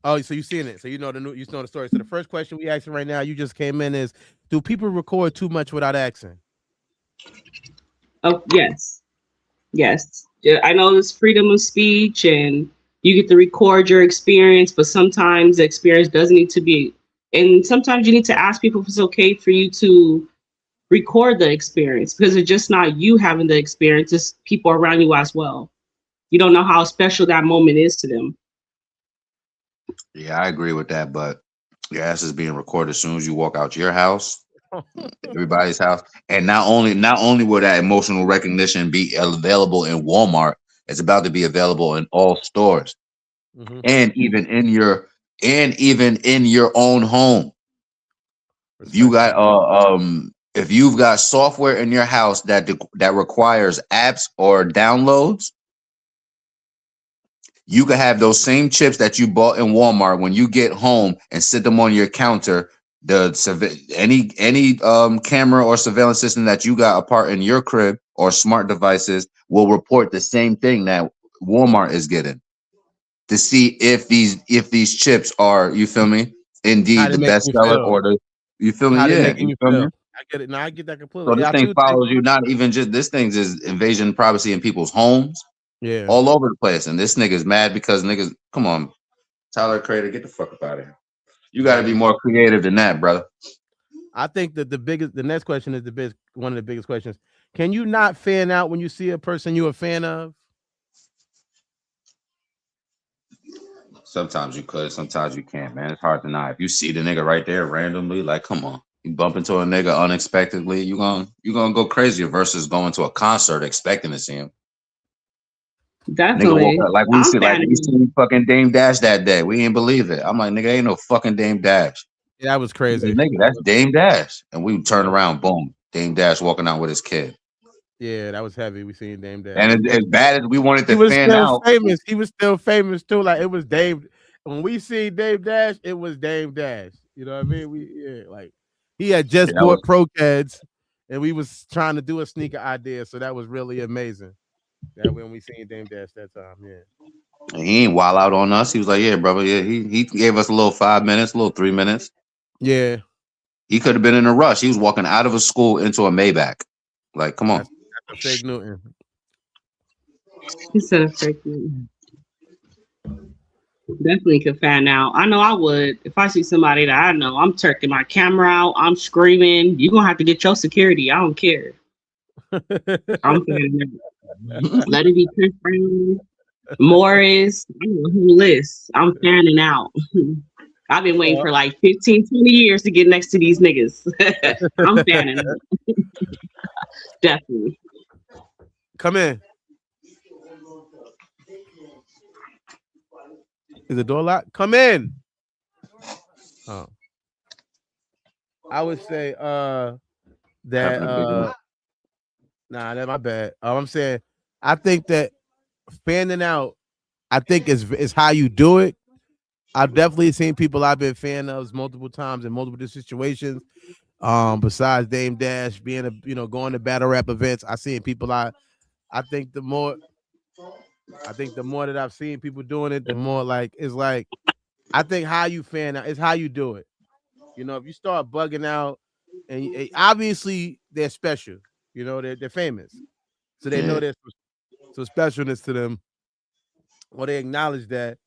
Oh, so you seen it? So you know you know the story. So the first question we asking right now, you just came in, is do people record too much without asking? Oh, yes. Yes. Yeah, I know there's freedom of speech and you get to record your experience, but sometimes the experience doesn't need to be. And sometimes you need to ask people if it's okay for you to record the experience because it's just not you having the experience, it's people around you as well. You don't know how special that moment is to them. Yeah, I agree with that, but your ass is being recorded as soon as you walk out your house, everybody's house. And not only will that emotional recognition be available in Walmart, it's about to be available in all stores. Mm-hmm. And even in your own home. If you got if you've got software in your house that requires apps or downloads, you can have those same chips that you bought in Walmart when you get home and sit them on your counter. Any camera or surveillance system that you got apart in your crib or smart devices will report the same thing that Walmart is getting to see if these chips are, you feel me, How indeed they the making you bestseller feel? or the, you feel me, How they yeah, making you you feel me. feel? I get it. No, I get that So completely. this I thing too think. follows you, not even just this thing's is invasion of privacy in people's homes, Yeah. all over the place. And this nigga's mad because niggas, come on, Tyler Creator, get the fuck up out of here. You got to be more creative than that, brother. I think that the next question is one of the biggest questions. Can you not fan out when you see a person you're a fan of? Sometimes you could, sometimes you can't, man. It's hard to not. If you see the nigga right there randomly, like, come on, you bump into a nigga unexpectedly, you gonna go crazy versus going to a concert expecting to see him. Nigga woke Definitely. up like we seen fucking Dame Dash that day. We ain't believe it. I'm like, nigga, ain't no fucking Dame Dash. Yeah, that was crazy. Nigga, that's Dame Dash. And we turn around, boom, Dame Dash walking out with his kid. Yeah, that was heavy. We seen Dame Dash. And as bad as we wanted He to was fan still out, famous. He was still famous too. Like it was Dave. When we see Dame Dash, it was Dame Dash. You know what I mean? Like he had just bought Pro Kids, and we was trying to do a sneaker idea. So that was really amazing. That when we seen Dame Dash that time, yeah. he ain't wild out on us. He was like, yeah, brother, yeah. He gave us a little 5 minutes, a little 3 minutes. Yeah. He could have been in a rush. He was walking out of a school into a Maybach. Like, come on. That's a fake Newton. He said a fake Newton. Definitely could fan out. I know I would. If I see somebody that I know, I'm turking my camera out. I'm screaming. You're going to have to get your security. I don't care. I'm fanning out. Let it be Chris Brown, Morris. I don't know who list. I'm fanning out. I've been waiting for like 15, 20 years to get next to these niggas. I'm fanning out. Definitely. Come in. Is the door locked? Come in. Oh. I would say that nah, that's my bad. I'm saying I think that fanning out, I think is how you do it. I've definitely seen people I've been fan of multiple times in multiple situations. Besides Dame Dash being going to battle rap events, I seen people I think the more I think the more that I've seen people doing it, the more like it's like I think how you fan out is how you do it. You know, if you start bugging out, and obviously they're special. You know, they're famous, so they know Yeah, there's some specialness to them, or they acknowledge that.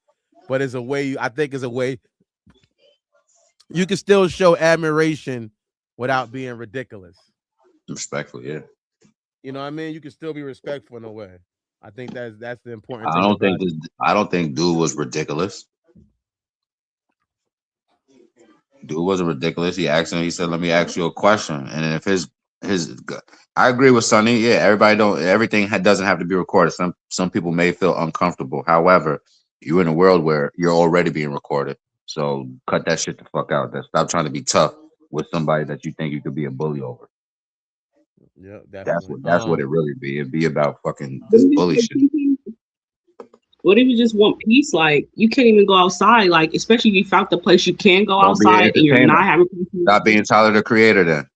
But it's a way I think it's a way you can still show admiration without being ridiculous. respectfully, yeah. You know what I mean? You can still be respectful in a way. I think that's the important I thing don't think about it. this. I don't think dude was ridiculous. Dude wasn't ridiculous. He asked him. He said, "Let me ask you a question." And if his, I agree with Sonny. Yeah, everybody don't. Everything doesn't have to be recorded. Some people may feel uncomfortable. However, you're in a world where you're already being recorded. So cut that shit the fuck out. Stop trying to be tough with somebody that you think you could be a bully over. Yeah, That's definitely. what it really be. It'd be about fucking this bully shit. What if you just want peace? Like you can't even go outside. Like especially if you found the place you can go Don't be an outside and you're entertainer. not having. Stop being Tyler the Creator. Then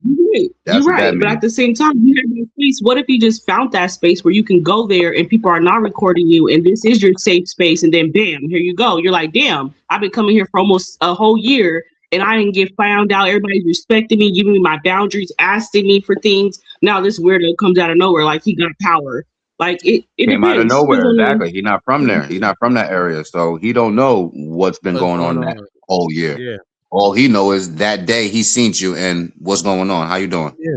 Right. that's You're what that right, but means. at the same time, you have that space. What if you just found that space where you can go there and people are not recording you, and this is your safe space, and then bam, here you go. You're like, damn, I've been coming here for almost a whole year, and I didn't get found out. Everybody's respecting me, giving me my boundaries, asking me for things. Now this weirdo comes out of nowhere, like he got power. Like it Came out of depends. Depends nowhere. on Exactly. He's not from there. He's not from that area, so he don't know what's been What's going going on that on? whole year. Yeah. All he know is that day he seen you and what's going on. How you doing? Yeah.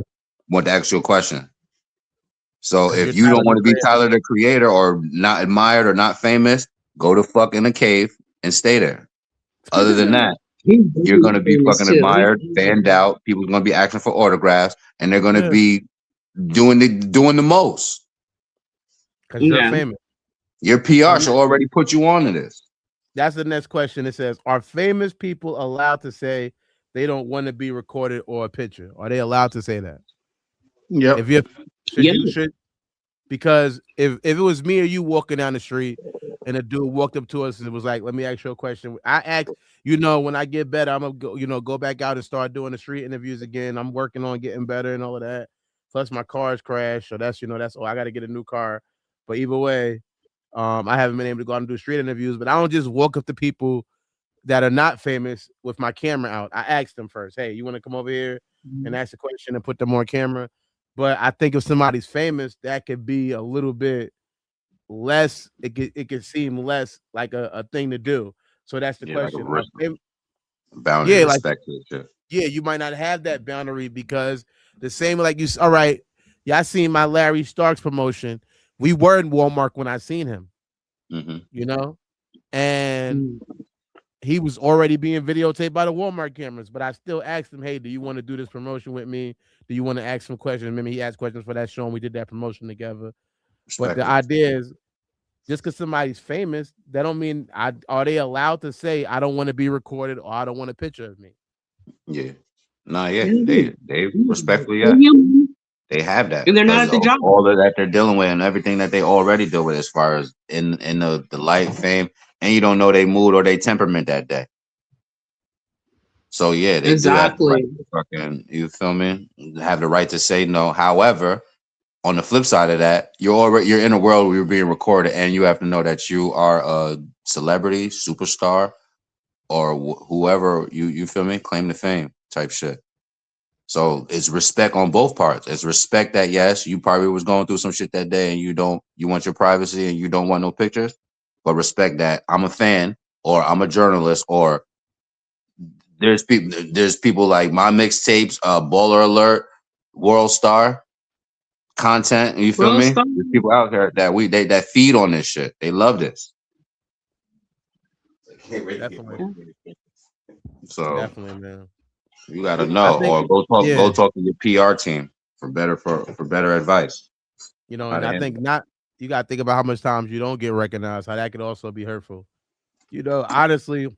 Want to ask you a question. So Because if you're you Tyler don't the want to be Creator. Tyler the Creator or not admired or not famous, go to fucking a cave and stay there. Other than that, he's you're very gonna be famous fucking too. admired, fanned out. People are gonna be asking for autographs, and they're gonna Yeah. be doing the most. Because you're Yeah. famous. Your So PR should already put you on to this. that's the next question. It says, are famous people allowed to say they don't want to be recorded or a picture? Are they allowed to say that? If Yep. you Yeah. should because if it was me or you walking down the street and a dude walked up to us and was like, "Let me ask you a question," I asked, when I get better, I'm gonna go back out and start doing the street interviews again. I'm working on getting better and all of that. Plus, my car's crashed, so that's I got to get a new car. But either way, I haven't been able to go out and do street interviews. But I don't just walk up to people that are not famous with my camera out. I asked them first, "Hey, you want to come over here and ask a question and put them on camera?" But I think if somebody's famous, that could be a little bit less. It could seem less like a thing to do. So that's the Yeah, like a question. boundary, Yeah, like respect to the shit. yeah, you might not have that boundary because the same like you. All right, yeah, I seen my Larry Starks promotion. We were in Walmart when I seen him. Mm-hmm. You know, and Mm. he was already being videotaped by the Walmart cameras, but I still asked him, "Hey, do you want to do this promotion with me? Do you want to ask some questions?" Remember, he asked questions for that show, and we did that promotion together. But the Respectfully. idea is, just because somebody's famous, that don't mean are they allowed to say, "I don't want to be recorded" or "I don't want a picture of me." Yeah. Nah, yeah. Yeah. They respectfully, They're yeah. human, They have that and they're not because at the of job. all of that they're dealing with and everything that they already deal with as far as in the light, fame, and you don't know their mood or their temperament that day. So yeah, they do have the right Exactly. to fucking, you feel me? Have the right to say no. However, on the flip side of that, you're in a world where you're being recorded, and you have to know that you are a celebrity, superstar, or whoever you feel me, claim to fame type shit. So it's respect on both parts. It's respect that yes, you probably was going through some shit that day, and you want your privacy, and you don't want no pictures, but respect that I'm a fan, or I'm a journalist, or there's people like my mixtapes, Baller Alert, World Star content. You feel Well, me? stop. There's people out there that feed on this shit. They love this. Definitely, So definitely, man. you got to I know, think, or go yeah, talk to your PR team for better advice. How and to I handle think not. You got to think about how much times you don't get recognized. How that could also be hurtful. Honestly,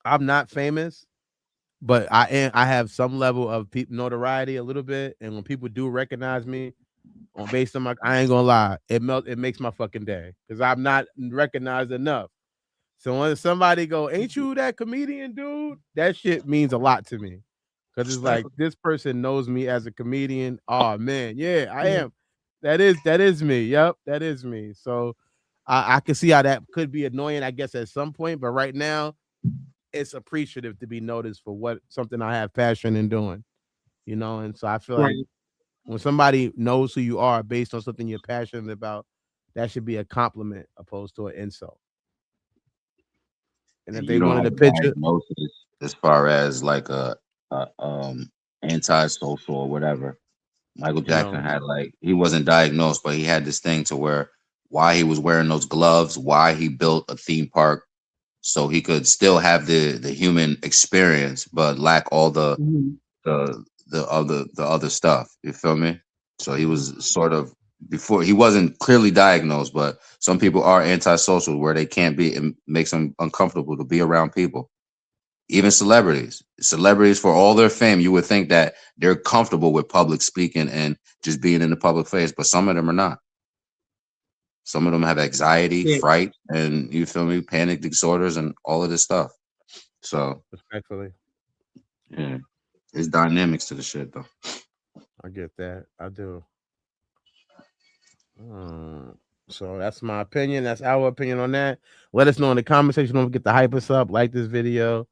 I'm not famous, but I have some level of notoriety a little bit, and when people do recognize me on based on my, I ain't gonna lie, it makes my fucking day because I'm not recognized enough. So when somebody go, "Ain't you that comedian dude?" That shit means a lot to me because it's like respect. this person knows me as a comedian. Oh man, yeah, I am. That is me. Yep, that is me. So I can see how that could be annoying, I guess, at some point. But right now, it's appreciative to be noticed for what something I have passion in doing. And so I feel like Right. when somebody knows who you are based on something you're passionate about, that should be a compliment opposed to an insult. And if And they you don't wanted have a a picture, diagnosis as far as like a antisocial or whatever. Michael Jackson no, had like he wasn't diagnosed, but he had this thing to where why he was wearing those gloves, why he built a theme park so he could still have the human experience, but lack all Mhm. the other stuff. You feel me? So he was sort of before he wasn't clearly diagnosed, but some people are antisocial where they can't be. It makes them uncomfortable to be around people. Even celebrities for all their fame, you would think that they're comfortable with public speaking and just being in the public face, but some of them are not. Some of them have anxiety, Yeah. fright, and you feel me, panic disorders, and all of this stuff. So respectfully, yeah, it's dynamics to the shit though. I get that. I do. So that's my opinion. That's our opinion on that. Let us know in the comment section. Don't forget to hype us up, like this video.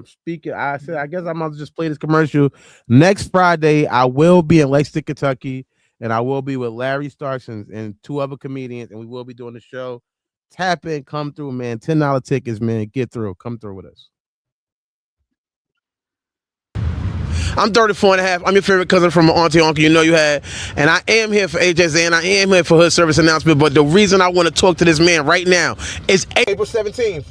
Speaking, I said, I guess I'm gonna just play this commercial. Next Friday, I will be in Lexington, Kentucky, and I will be with Larry Starks and two other comedians, and we will be doing the show. Tap in, come through, man. $10 tickets, man. Get through. Come through with us. I'm 34 and a half. I'm your favorite cousin from my auntie uncle you know you had. And I am here for AJ's and I am here for Hood Service Announcement. But the reason I want to talk to this man right now is April 17th.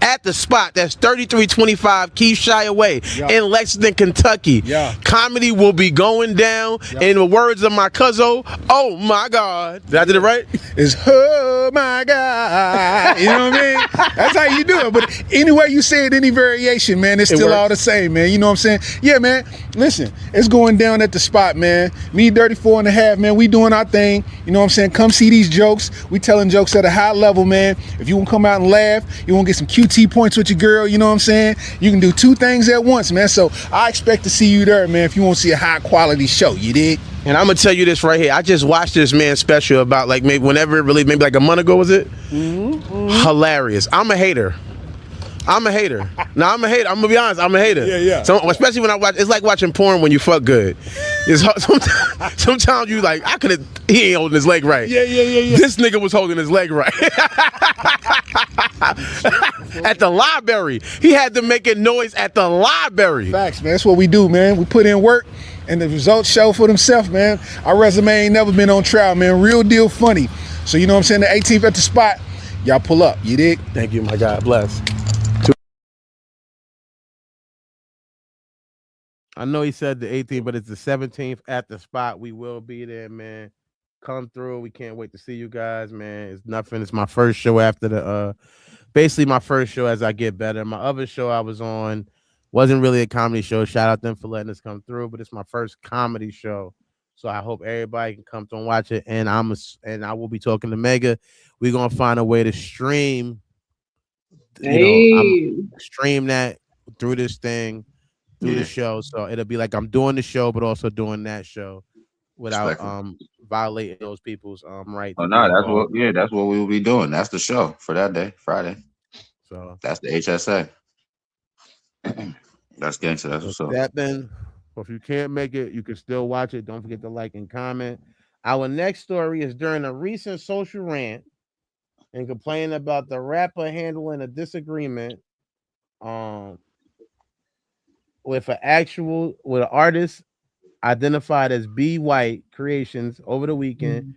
At the spot that's 3325 Keithshire Way in Lexington, Kentucky. Comedy will be going down. In the words of my cousin, oh my God. Did I do it right? It's oh my God. You know what I mean? That's how you do it. But anyway you say it, any variation, man, it's still all the same, man. You know what I'm saying? Yeah, man. Listen, it's going down at the spot, man. Me, 34 and a half, man. We doing our thing. You know what I'm saying? Come see these jokes. We telling jokes at a high level, man. If you want to come out and laugh, you want to get some QT points with your girl, you know what I'm saying? You can do two things at once, man. So I expect to see you there, man, if you want to see a high quality show, you dig? And I'm gonna tell you this right here. I just watched this man's special about like maybe whenever it released, maybe like a month ago, was it? Hilarious. I'm a hater. No, I'm a hater. I'm gonna be honest. I'm a hater. Yeah. So, especially when I watch, it's like watching porn when you fuck good. It's sometimes you like, he ain't holding his leg right. Yeah. This nigga was holding his leg right. At the library, he had to make a noise at the library. Facts, man. That's what we do, man. We put in work and the results show for themselves, man. Our resume ain't never been on trial, man. Real deal funny. So you know what I'm saying? The 18th at the spot, y'all pull up, you dig? Thank you, my God. Bless. I know he said the 18th, but it's the 17th at the spot. We will be there, man. Come through. We can't wait to see you guys, man. It's nothing. It's my first show after the basically my first show as I get better. My other show I was on wasn't really a comedy show. Shout out them for letting us come through, but it's my first comedy show. So I hope everybody can come through and watch it. And I will be talking to Mega. We're gonna find a way to stream, stream that through this thing. Through the show, so it'll be like I'm doing the show, but also doing that show without violating those people's right. Oh no, that's what we will be doing. That's the show for that day, Friday. So that's the HSA. That's gangster. That's what's up. That then, if you can't make it, you can still watch it. Don't forget to like and comment. Our next story is during a recent social rant and complaining about the rapper handling a disagreement. With an artist identified as B White Creations over the weekend.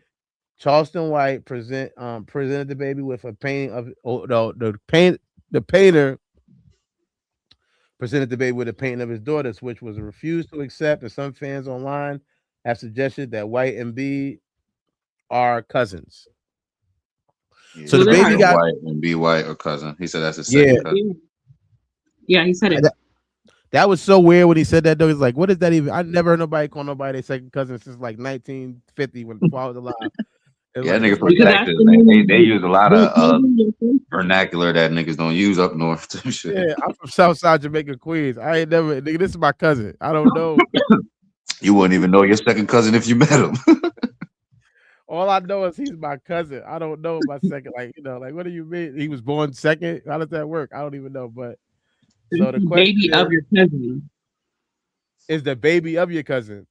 Charleston White presented the baby with a painting of the painter presented the baby with a painting of his daughters, which was refused to accept, and some fans online have suggested that White and B are cousins. Yeah, so the baby got White and B White or cousin. He said that's his second cousin. Yeah, he said it. That was so weird when he said that though. He's like, what is that even? I never heard nobody call nobody their second cousin since like 1950 when Paul was alive. Yeah, nigga protected. They use a lot of vernacular that niggas don't use up north. Yeah, I'm from Southside Jamaica, Queens. I ain't never, nigga, this is my cousin. I don't know. You wouldn't even know your second cousin if you met him. All I know is he's my cousin. I don't know my second. Like, like, what do you mean? He was born second? How does that work? I don't even know. But That's so the the question baby of your cousin. is the baby of your cousin.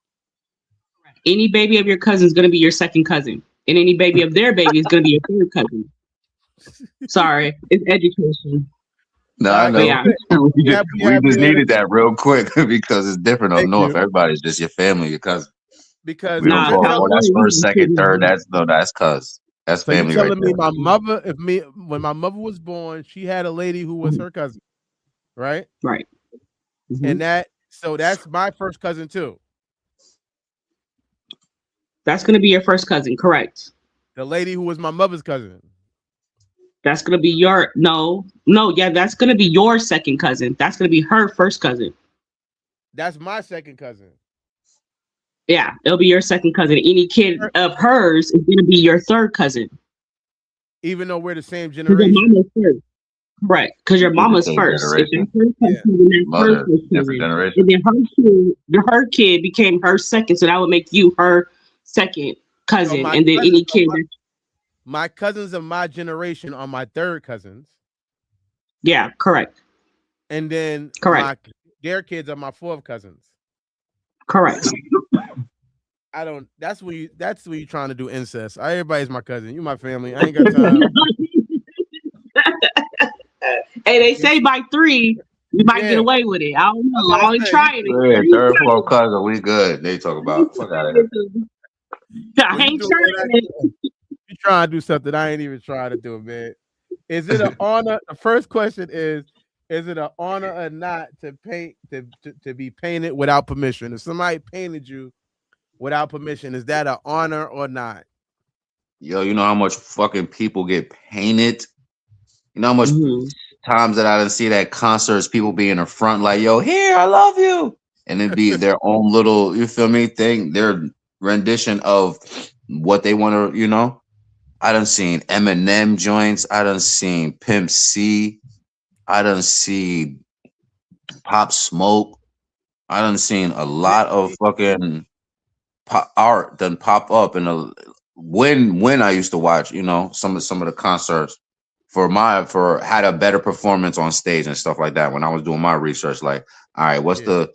Any baby of your cousin is going to be your second cousin, and any baby of their baby is going to be your third cousin. Sorry, it's education. No, I But know. yeah, We just needed that real quick because it's different up Thank north. you. Everybody's just your family, your cousin. Because We don't you're go, telling oh, that's me, first, second, third. That's cuz. That's so you family right telling me there. my mother, when my mother was born, she had a lady who was her cousin, right? right. And that's my first cousin too. That's going to be your first cousin, correct? The lady who was my mother's cousin. That's going to be your that's going to be your second cousin. That's going to be her first cousin. That's my second cousin. Yeah, it'll be your second cousin. Any kid of hers is going to be your third cousin. Even though we're the same generation. Your mama's first. Right, because your mama's first. If Different generation. And then her kid became her second, so that would make you her second cousin. So and then any kid. My cousins of my generation are my third cousins. Yeah, correct. And then their kids are my fourth cousins. Correct. That's what you're trying to do incest. Everybody's my cousin. You my family. I ain't got time. Hey, they say by 3 you might get away with it. I don't know. I always trying it. Yeah, third, fourth cousin, we good. They talk about fuck out of here. I ain't trying it. You trying to do something I ain't even trying to do, man. Is it an honor? The first question is it an honor or not to paint to be painted without permission? If somebody painted you without permission, is that an honor or not? Yo, you know how much fucking people get painted? You know how much times that I didn't see that concerts, people be in the front like, yo, here, I love you. And it be their own little, you feel me, thing, their rendition of what they want to, I done seen Eminem joints. I done seen Pimp C. I done seen Pop Smoke. I done seen a lot of fucking art done pop up in when I used to watch, some of the concerts for had a better performance on stage and stuff like that. When I was doing my research, like, all right, what's the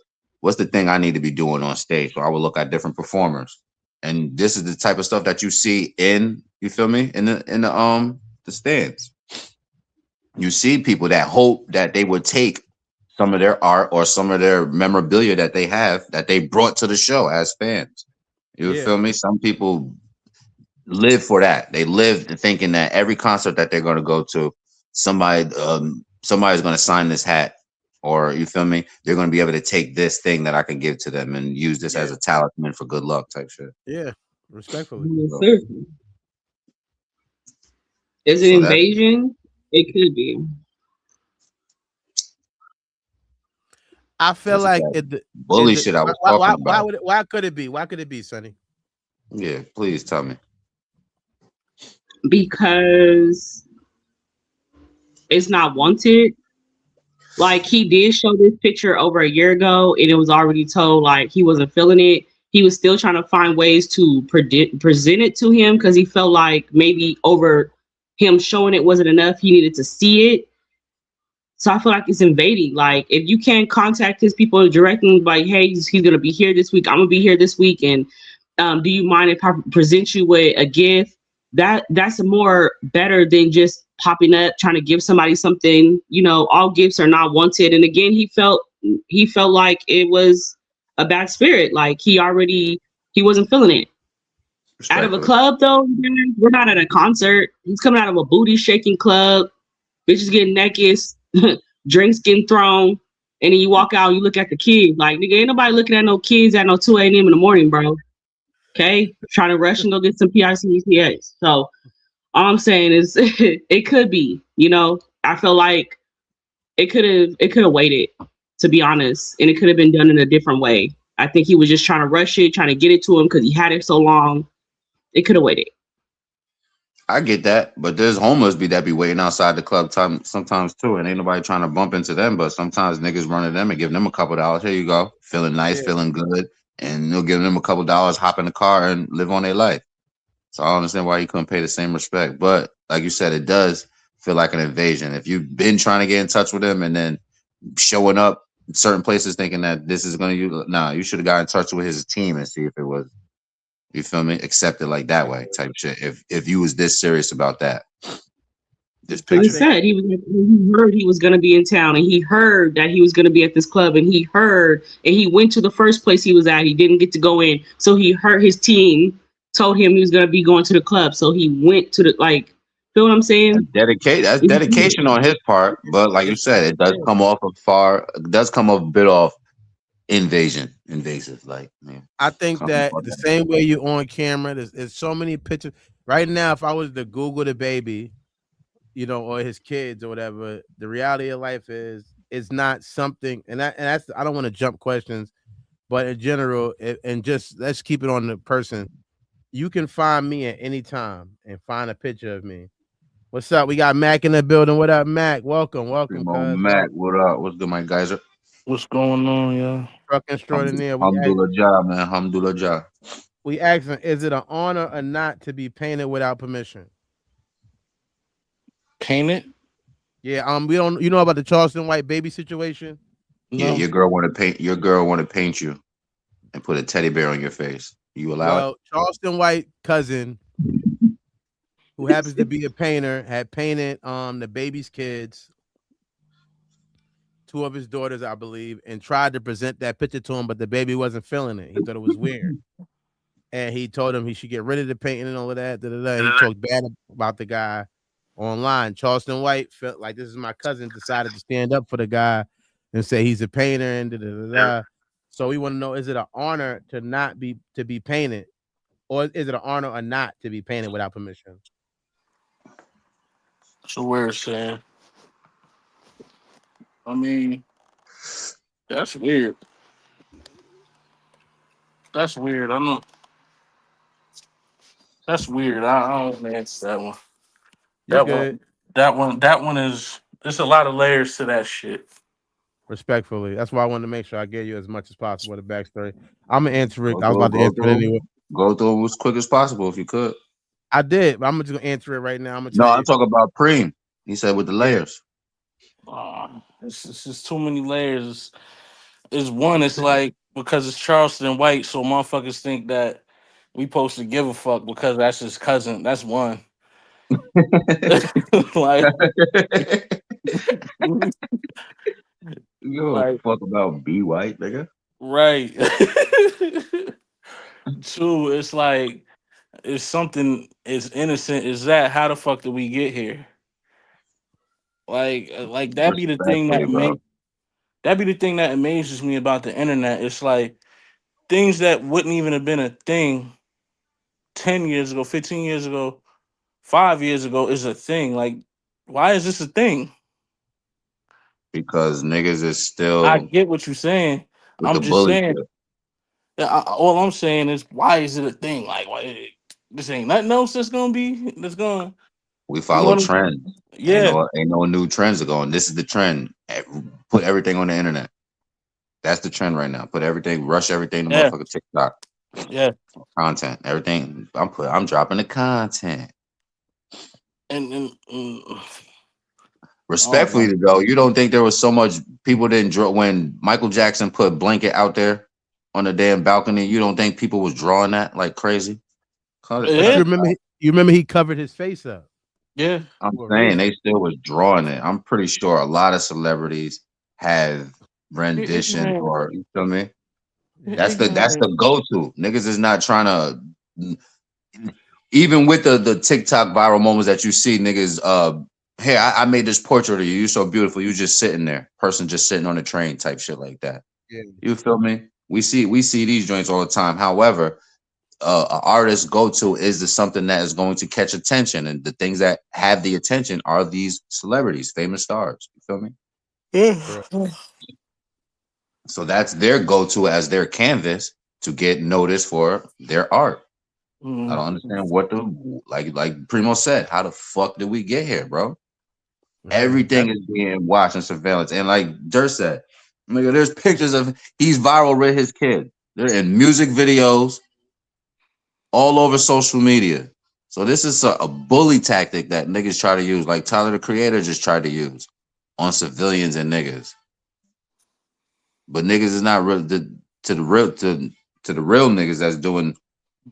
thing I need to be doing on stage? So I would look at different performers. And this is the type of stuff that you see in the stands. You see people that hope that they would take some of their art or some of their memorabilia that they have that they brought to the show as fans. You feel me? Some people live for that. They live thinking that every concert that they're going to go to, somebody's going to sign this hat, or you feel me? They're going to be able to take this thing that I can give to them and use this as a talisman for good luck type shit. Yeah, respectfully. Is it invasion? It could be. I feel like bully shit I was talking about. Why could it be? Why could it be, Sonny? Yeah, please tell me. Because it's not wanted. Like, he did show this picture over a year ago, and it was already told like he wasn't feeling it. He was still trying to find ways to present it to him because he felt like maybe over him showing it wasn't enough. He needed to see it. So I feel like it's invading. Like, if you can't contact his people directly, like, hey, he's gonna be here this week. I'm gonna be here this week, and do you mind if I present you with a gift? That's more better than just popping up trying to give somebody something. All gifts are not wanted. And again, he felt like it was a bad spirit. Like, he wasn't feeling it. Out of a club though, we're not at a concert. He's coming out of a booty shaking club, bitches getting naked, drinks getting thrown, and then you walk out, you look at the kids. Like, nigga, ain't nobody looking at no kids at no 2 a.m. in the morning, bro. Okay, trying to rush and go get some PICETAs. So all I'm saying is it could be, I feel like it could have waited, to be honest, and it could have been done in a different way. I think he was just trying to rush it, trying to get it to him because he had it so long. It could have waited. I get that, but there's homeless that be waiting outside the club sometimes too, and ain't nobody trying to bump into them. But sometimes niggas run to them and give them a couple $. Here you go, feeling nice, feeling good. and they'll give them a couple dollars, hop in the car, and live on their life. So I don't understand why he couldn't pay the same respect. But like you said, it does feel like an invasion. If you've been trying to get in touch with him and then showing up in certain places thinking that this is going to you should have got in touch with his team and see if it was, you feel me, accepted like that way type shit. If you was this serious about that, this He I picture. think said he heard he was going to be in town, and he heard that he was going to be at this club, and he heard, and he went to the first place he was at. He didn't get to go in, so he heard his team told him he was going to be going to the club, so he went to the Feel what I'm saying? That's dedication on his part, but like you it's said, it does come off it does come off a bit off invasive. Like, man, I think come that on, the man. same way you on camera, there's so many pictures right now. If I was to Google the baby, or his kids or whatever, the reality of life is it's not something. And that's I don't want to jump questions, but in general, and just let's keep it on the person. You can find me at any time and find a picture of me. What's up? We got Mac in the building. What up, Mac? Welcome, Primo cuz. Mac, what up? What's good, my guys? What's going on, y'all? Truck extraordinaire. Alhamdulillah, man. Alhamdulillah. We asking, is it an honor or not to be painted without permission? Paint it? Yeah, we don't. You know about the Charleston White baby situation? Yeah, No. your girl want to paint you and put a teddy bear on your face. You allow it? Well, Charleston White cousin, who happens to be a painter, had painted the baby's kids, two of his daughters, I believe, and tried to present that picture to him, but the baby wasn't feeling it. He thought it was weird. And he told him he should get rid of the painting and all of that. And he talked bad about the guy online. Charleston White felt like this is my cousin, decided to stand up for the guy and say he's a painter and. So we want to know: is it an honor to be painted, or is it an honor or not to be painted without permission? That's a weird saying. I mean, that's weird. That's weird. I don't. That's weird. I don't want to answer that one. You That good? one. That one is. There's a lot of layers to that shit. Respectfully, that's why I wanted to make sure I gave you as much as possible the backstory. I'm gonna answer it. Go I was through, about to go answer it through, anyway. go through as quick as possible if you could. I did, but I'm just gonna answer it right now. I'm gonna No, tell I'm you. talking about Preem. He said with the Yeah. layers. It's just too many layers. It's one. It's like because it's Charleston White, so motherfuckers think that we supposed to give a fuck because that's his cousin. That's one. like, You don't like fuck about B White, nigga. right. Two, it's like if something is innocent as that, how the fuck did we get here? Like that be the thing Respectfully, bro. that be the thing that amazes me about the internet. It's like things that wouldn't even have been a thing 10 years ago, 15 years ago, 5 years ago is a thing. Like, why is this a thing? Because niggas is I still get what you're saying. with I'm the just bully saying, shit. all I'm saying is, why is it a thing? Like, why this ain't nothing else that's gonna, We you know follow what I'm saying? trends. Yeah, Ain't no new trends are going. This is the trend. Put everything on the internet. That's the trend right now. Put everything, rush everything to yeah, motherfucking TikTok. yeah. Content. Everything. I'm dropping the content. And oh Respectfully my, though, you don't think there was so much people didn't draw when Michael Jackson put blanket out there on the damn balcony? You don't think people was drawing that like crazy? But yeah, you remember he covered his face up yeah. I'm for a saying reason. they still was drawing it. I'm pretty sure a lot of celebrities have You're renditions ignorant. or you feel me? You're That's ignorant. the go-to. Niggas is not trying to even with the TikTok viral moments that you see, niggas hey, I made this portrait of you. You're so beautiful. You just sitting there. Person just sitting on a train type shit like that. Yeah. You feel me? We see these joints all the time. However, an artist go to is the something that is going to catch attention, and the things that have the attention are these celebrities, famous stars. You feel me? Correct. Yeah. So that's their go-to as their canvas to get noticed for their art. I don't Mhm. understand what the like Primo said. How the fuck did we get here, bro? Man, Everything is being watched and surveillance. And like Dirt said, nigga, there's pictures of he's viral with his kid. They're in music videos all over social media. So this is a bully tactic that niggas try to use, like Tyler the Creator just tried to use on civilians and niggas. But niggas is not real to the real niggas that's doing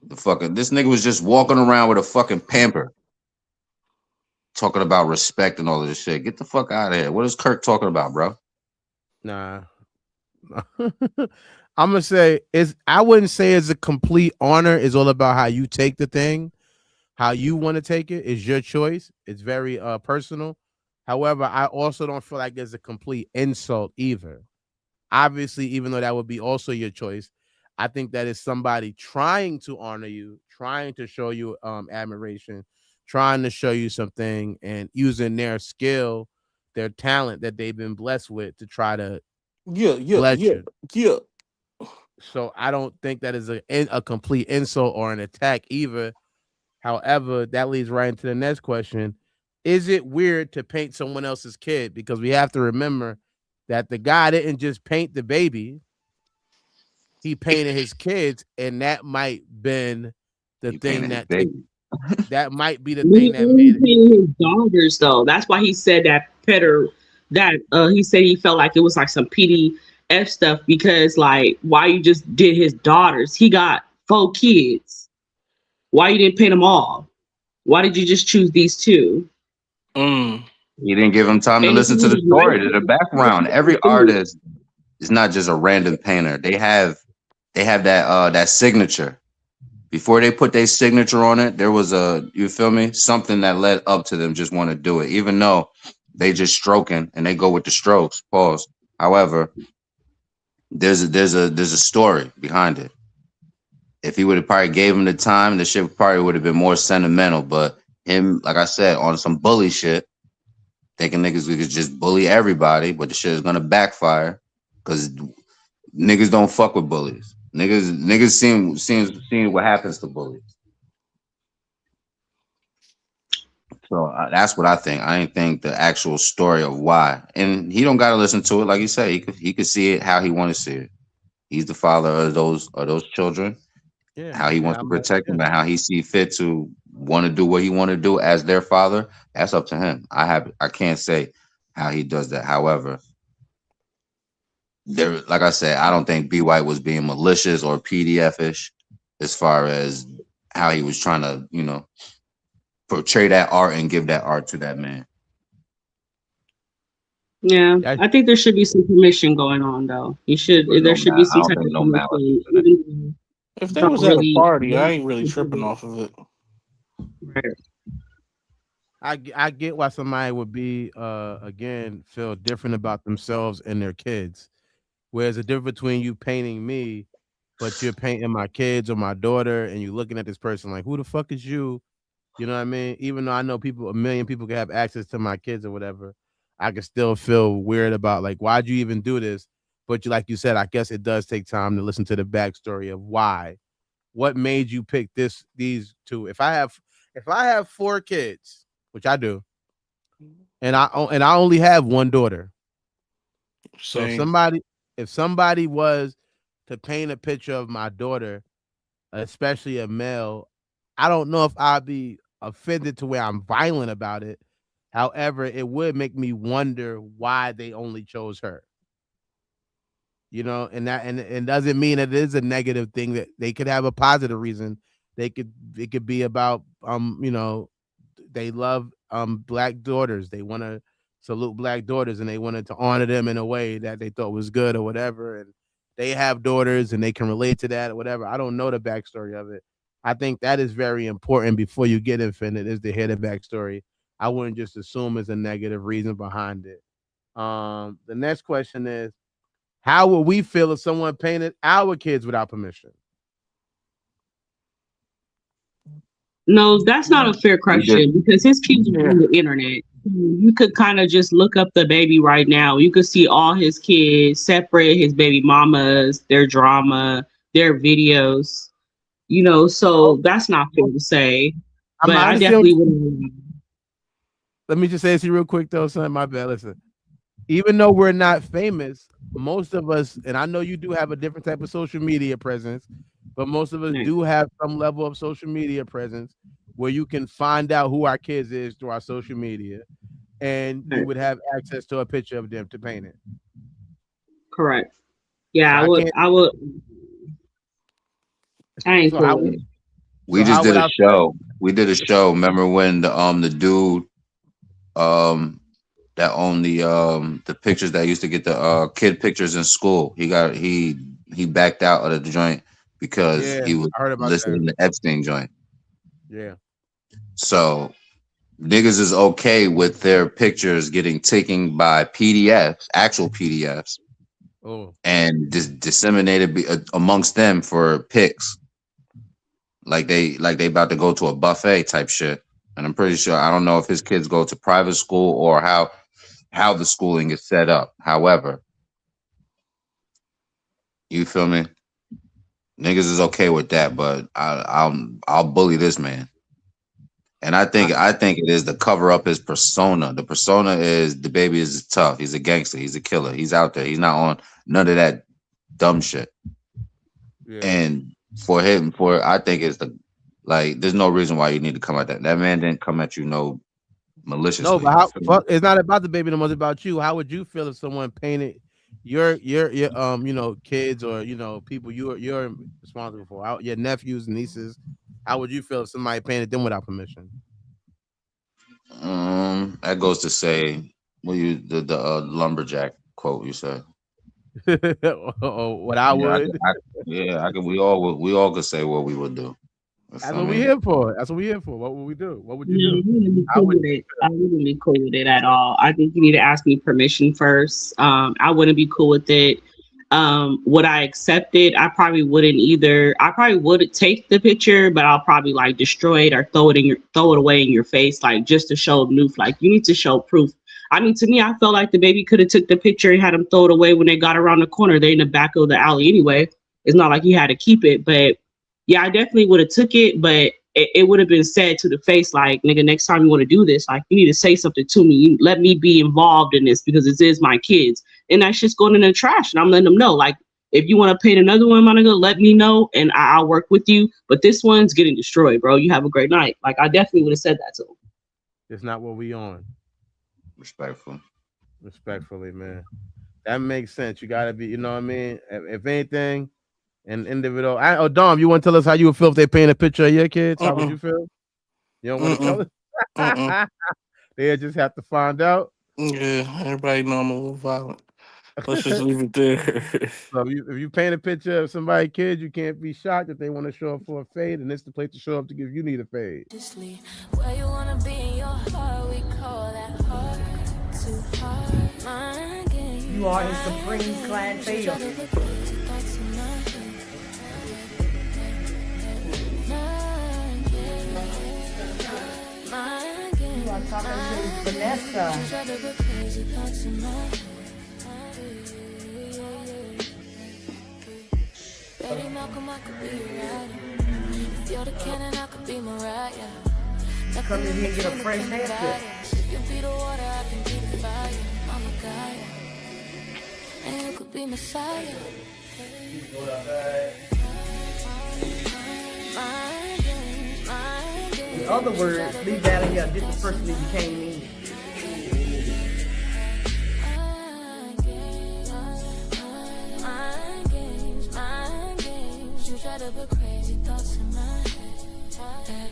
the fucking. This nigga was just walking around with a fucking pamper, talking about respect and all of this shit. Get the fuck out of here. What is Kirk talking about, bro? Nah. I'm gonna say I wouldn't say it's a complete honor. It's all about how you take the thing, how you want to take it. It's your choice. It's very personal. However, I also don't feel like it's a complete insult either. Obviously, even though that would be also your choice, I think that is somebody trying to honor you, trying to show you admiration, trying to show you something, and using their skill, their talent that they've been blessed with to try to bless you. So I don't think that is a complete insult or an attack either. However, that leads right into the next question. Is it weird to paint someone else's kid? Because we have to remember that the guy didn't just paint the baby. He painted his kids, and that might been the thing that that might be the thing that made it. His daughters, though. That's why he said that Petter, that he said he felt like it was like some PDF stuff, because like, why you just did his daughters? He got 4 kids. Why you didn't paint them all? Why did you just choose these 2? You didn't give them time to listen to the story, to the background. Every artist is not just a random painter. They have that signature. Before they put their signature on it, there was you feel me? Something that led up to them just want to do it, even though they just stroking and they go with the strokes. Pause. However, there's a story behind it. If he would have probably gave him the time, the shit probably would have been more sentimental. But him, like I said, on some bully shit, thinking niggas could just bully everybody, but the shit is gonna backfire because niggas don't fuck with bullies. Niggas seeing what happens to bullies. So that's what I think. I didn't think the actual story of why, and he don't gotta listen to it. Like you said, he could see it how he want to see it. He's the father of those children. Yeah, how he wants to protect them and how he see fit to want to do what he want to do as their father. That's up to him. I can't say how he does that. However, there, like I said, I don't think B White was being malicious or PDF-ish as far as how he was trying to, portray that art and give that art to that man. Yeah, I think there should be some permission going on, though. There should be some type of permission. If they was at a party, I ain't really tripping off of it. Right. I get why somebody would be again feel different about themselves and their kids. Whereas the difference between you painting me, but you're painting my kids or my daughter, and you're looking at this person like, who the fuck is you? You know what I mean? Even though I know a million people can have access to my kids or whatever, I can still feel weird about like, why'd you even do this? But like you said, I guess it does take time to listen to the backstory of why. What made you pick these 2? If I have 4 kids, which I do, and I only have 1 daughter. So if somebody was to paint a picture of my daughter, especially a male, I don't know if I'd be offended to where I'm violent about it. However, it would make me wonder why they only chose her. And that and doesn't mean that it is a negative thing. That they could have a positive reason. It could be about they love black daughters. They want to salute black daughters, and they wanted to honor them in a way that they thought was good or whatever. And they have daughters, and they can relate to that or whatever. I don't know the backstory of it. I think that is very important before you get offended, is to hear the backstory. I wouldn't just assume it's a negative reason behind it. The next question is, how would we feel if someone painted our kids without permission? No, that's not a fair question, because his kids are on the internet. You could kind of just look up the baby right now. You could see all his kids separate, his baby mamas, their drama, their videos. So that's not fair to say. But I definitely wouldn't. Let me just say this real quick though, son. My bad. Listen, even though we're not famous, most of us, and I know you do have a different type of social media presence, but most of us Right. do have some level of social media presence where you can find out who our kids is through our social media, and you Right. would have access to a picture of them to paint it. Correct. Yeah, So I I would. can't. I would. I ain't So how cool with would? it. So We just how did would a I feel? show. We did a show. Remember when the dude um that owned the pictures that used to get the kid pictures in school. He backed out of the joint because Yeah, he was I heard about that. listening to Epstein joint. Yeah. So niggas is okay with their pictures getting taken by PDFs, actual PDFs, Oh, and disseminated amongst them for pics, like they about to go to a buffet type shit. And I'm pretty sure I don't know if his kids go to private school or how the schooling is set up. However, you feel me? Niggas is okay with that, but I'll bully this man. And I, I think it is to cover up his persona. The persona is the baby is tough. He's a gangster. He's a killer. He's out there. He's not on none of that dumb shit. yeah. And for him, for I think it's the like. There's no reason why you need to come at that. That man didn't come at you no No, maliciously. but You how? feel me? Fuck, it's not about the baby no more. It's about you. How would you feel if someone painted your kids or people you're responsible for, your nephews and nieces? How would you feel if somebody painted them without permission? That goes to say, well, you the lumberjack quote you said. Oh, what I Yeah, would. yeah, I could. We all could say what we would do. You That's feel what we me? here for. That's what we here for. What would we do? What would you Yeah, I do? wouldn't be How cool would with it. I wouldn't be cool with it at all. I think you need to ask me permission first. I wouldn't be cool with it. Would I accept it? I probably wouldn't either. I probably would take the picture, but I'll probably like destroy it or throw it away in your face, like just to show proof. Like you need to show proof. I mean, to me, I felt like the baby could have took the picture and had him throw it away when they got around the corner. They're in the back of the alley anyway. It's not like he had to keep it, but yeah, I definitely would have took it, but it would have been said to the face, like, nigga, next time you want to do this, like, you need to say something to me. You let me be involved in this because this is my kids. And that's just going in the trash. And I'm letting them know, like, if you want to paint another one, my nigga, let me know and I'll work with you. But this one's getting destroyed, bro. You have a great night. Like, I definitely would have said that to him. it's not what we on. Respectful. Respectfully, man. That makes sense. You gotta be, you know what I mean? If anything, an individual. Dom, you want to tell us how you would feel if they paint a picture of your kids? How would Mm-mm. you feel? You don't want to tell Mm-mm. Mm-mm. us? They just have to find out. Yeah, everybody know I'm a little violent. Let's just leave it there. So if you paint a picture of somebody's kid, you can't be shocked if they want to show up for a fade, and it's the place to show up to give you need a fade. Where you wanna be in your heart, we call that heart to heart. Mind games. You are his supreme clientele. You are talking to Vanessa. Betty Malcolm, I could be your rider. If you're the cannon, I could be Mariah. Come in here and get a fresh haircut. If you be the water, I can be the fire. I'm a guy, and you could be Messiah. In other words, leave that in here. This is the person that you came in. You try to put crazy thoughts in my head.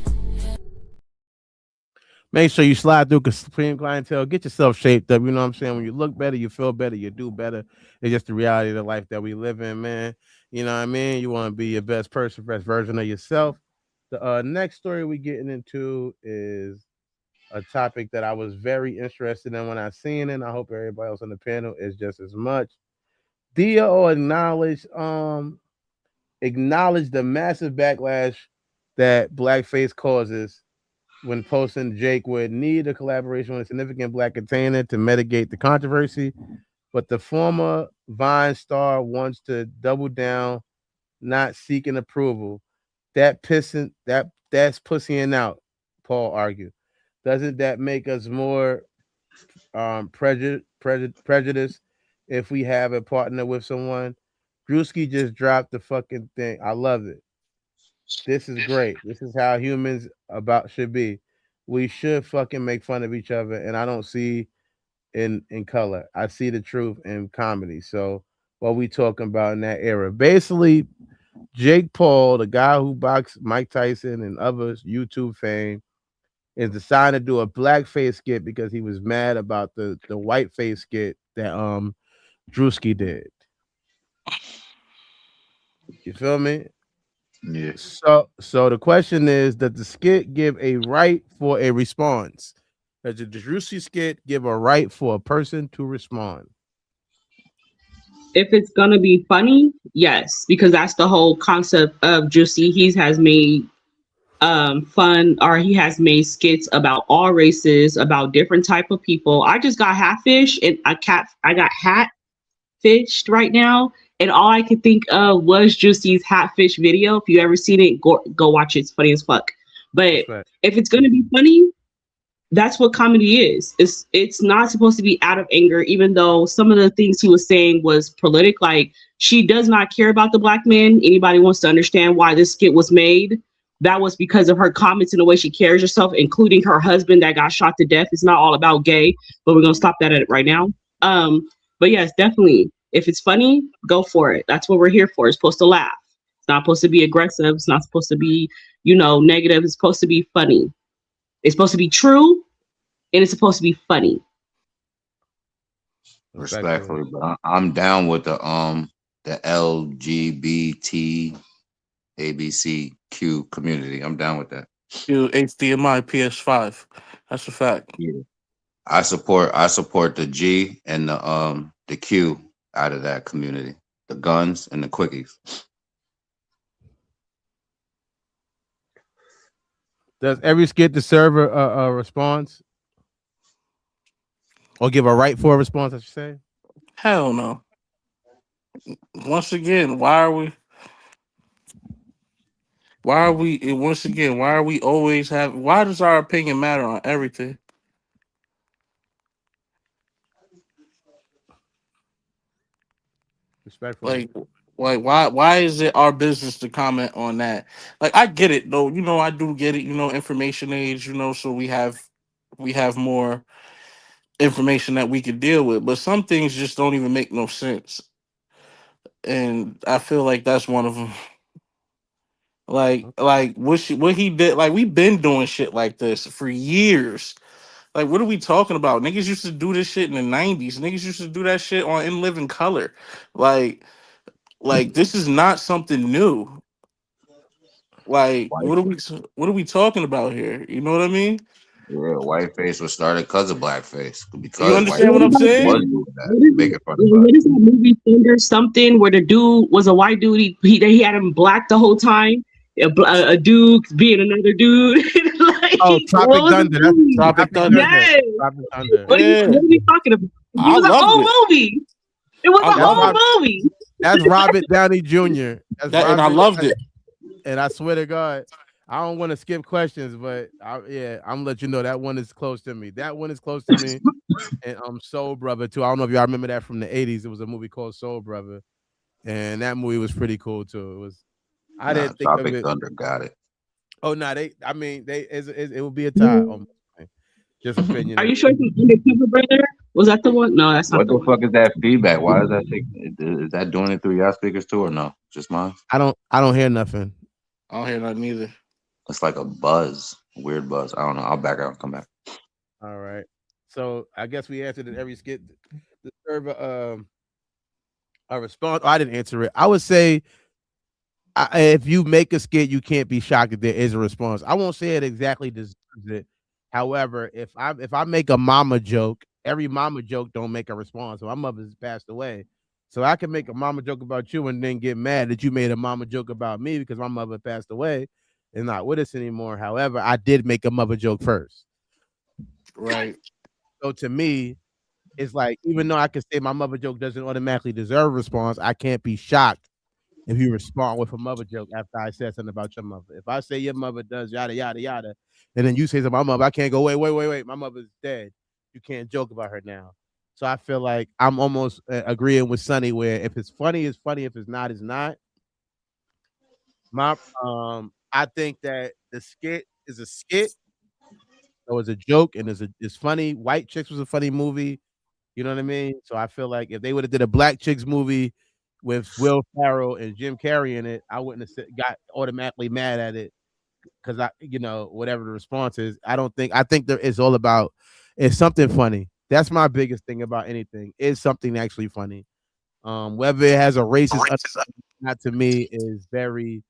Make sure you slide through Supreme Clientele. Get yourself shaped up. You know what I'm saying? When you look better, you feel better, you do better. It's just the reality of the life that we live in, man. You know what I mean? You want to be your best person, best version of yourself. The next story we getting into is a topic that I was very interested in when I seen it. And I hope everybody else on the panel is just as much. Dia or acknowledge the massive backlash that blackface causes when posting Jake would need a collaboration with a significant black container to mitigate the controversy, but the former Vine star wants to double down, not seeking approval. That's pussying out, Paul argued. Doesn't that make us more prejudice if we have a partner with someone. Drewski just dropped the fucking thing. I love it. This is great. This is how humans about should be. We should fucking make fun of each other, and I don't see in color. I see the truth in comedy. So what we talking about in that era? Basically, Jake Paul, the guy who boxed Mike Tyson and others, YouTube fame, is deciding to do a blackface skit because he was mad about the whiteface skit that Drewski did. You feel me? Yeah. So the question is, does the skit give a right for a response? Does the Drewski skit give a right for a person to respond? If it's gonna be funny, yes, because that's the whole concept of Juicy. He has made fun, or he has made skits about all races, about different type of people. I just got hatfish and I got hatfished right now, and all I could think of was Juicy's hatfish video. If you ever seen it, go watch it. It's funny as fuck. But Respect. if it's gonna be funny, that's what comedy is. It's not supposed to be out of anger, even though some of the things he was saying was politic. Like, she does not care about the black man. Anybody wants to understand why this skit was made? That was because of her comments and the way she carries herself, including her husband that got shot to death. It's not all about gay, but we're gonna stop that at it right now. But yes, definitely. If it's funny, go for it. That's what we're here for. It's supposed to laugh. It's not supposed to be aggressive. It's not supposed to be, negative. It's supposed to be funny. It's supposed to be true, and it's supposed to be funny. Respectfully, but I'm down with the LGBT ABCQ community. I'm down with that. You HDMI PS5. That's a fact. Yeah. I support the G and the Q out of that community. The guns and the quickies. Does every skit deserve a response? Or give a right for a response, I should say? Hell no. Once again, why are we always why does our opinion matter on everything? Respectfully. Like why is it our business to comment on that? Like, I get it though, I do get it, information age, so we have more information that we could deal with, but some things just don't even make no sense. And I feel like that's one of them. Like what he did, like, we've been doing shit like this for years. Like, what are we talking about? Niggas used to do this shit in the 90s. Niggas used to do that shit on In Living Color. Like this is not something new. Like, what are we talking about here? You know what I mean? Yeah, whiteface was started because of blackface. You Because understand what What I'm about saying? was that? doing What that, is, making fun of what is that movie Thunder something where the dude was a white dude? He had him black the whole time. A dude being another dude. Like, Oh, what Tropic was the Thunder. That's movie? Tropic Tropic Thunder. Thunder. Yes. Tropic Thunder. Yeah, What are we talking about? It I was an loved old it. movie. It was I an That's loved old Rob, it. movie. that's Robert Downey Jr. That's That, and I Robert, loved it. and I swear to God, I don't want to skip questions, but I'm gonna let you know that one is close to me. That one is close to me. And Soul Brother too. I don't know if y'all remember that from the 80s. It was a movie called Soul Brother. And that movie was pretty cool too. I Nah, didn't think of Tropic it. Thunder got it. Oh no, it would be a tie. Just opinion. Are you sure it's an Undercover Brother? Was that the one? No, that's not What the the one. fuck is that feedback? Why is that? Is that doing it through your speakers too, or no? Just mine? I don't hear nothing. I don't hear nothing either. It's like a buzz, weird buzz. I don't know. I'll back out and come back. All right. So I guess we answered in every skit. Deserve a response. Oh, I didn't answer it. I would say if you make a skit, you can't be shocked if there is a response. I won't say it exactly deserves it. However, if I make a mama joke, every mama joke don't make a response. So my mother's passed away. So I can make a mama joke about you and then get mad that you made a mama joke about me because my mother passed away and not with us anymore. However, I did make a mother joke first. Right. So to me, it's like, even though I can say my mother joke doesn't automatically deserve a response, I can't be shocked if you respond with a mother joke after I said something about your mother. If I say your mother does yada yada yada, and then you say to my mother, I can't go, wait, my mother's dead. You can't joke about her now. So I feel like I'm almost agreeing with Sonny where if it's funny, it's funny. If it's not. My I think that the skit is a skit, so it's a joke and it's funny. White Chicks was a funny movie. You know what I mean? So I feel like if they would have did a Black Chicks movie with Will Ferrell and Jim Carrey in it, I wouldn't have got automatically mad at it because whatever the response is. I think there is all about it's something funny. That's my biggest thing about anything. Is something actually funny. Whether it has a racist not to me is very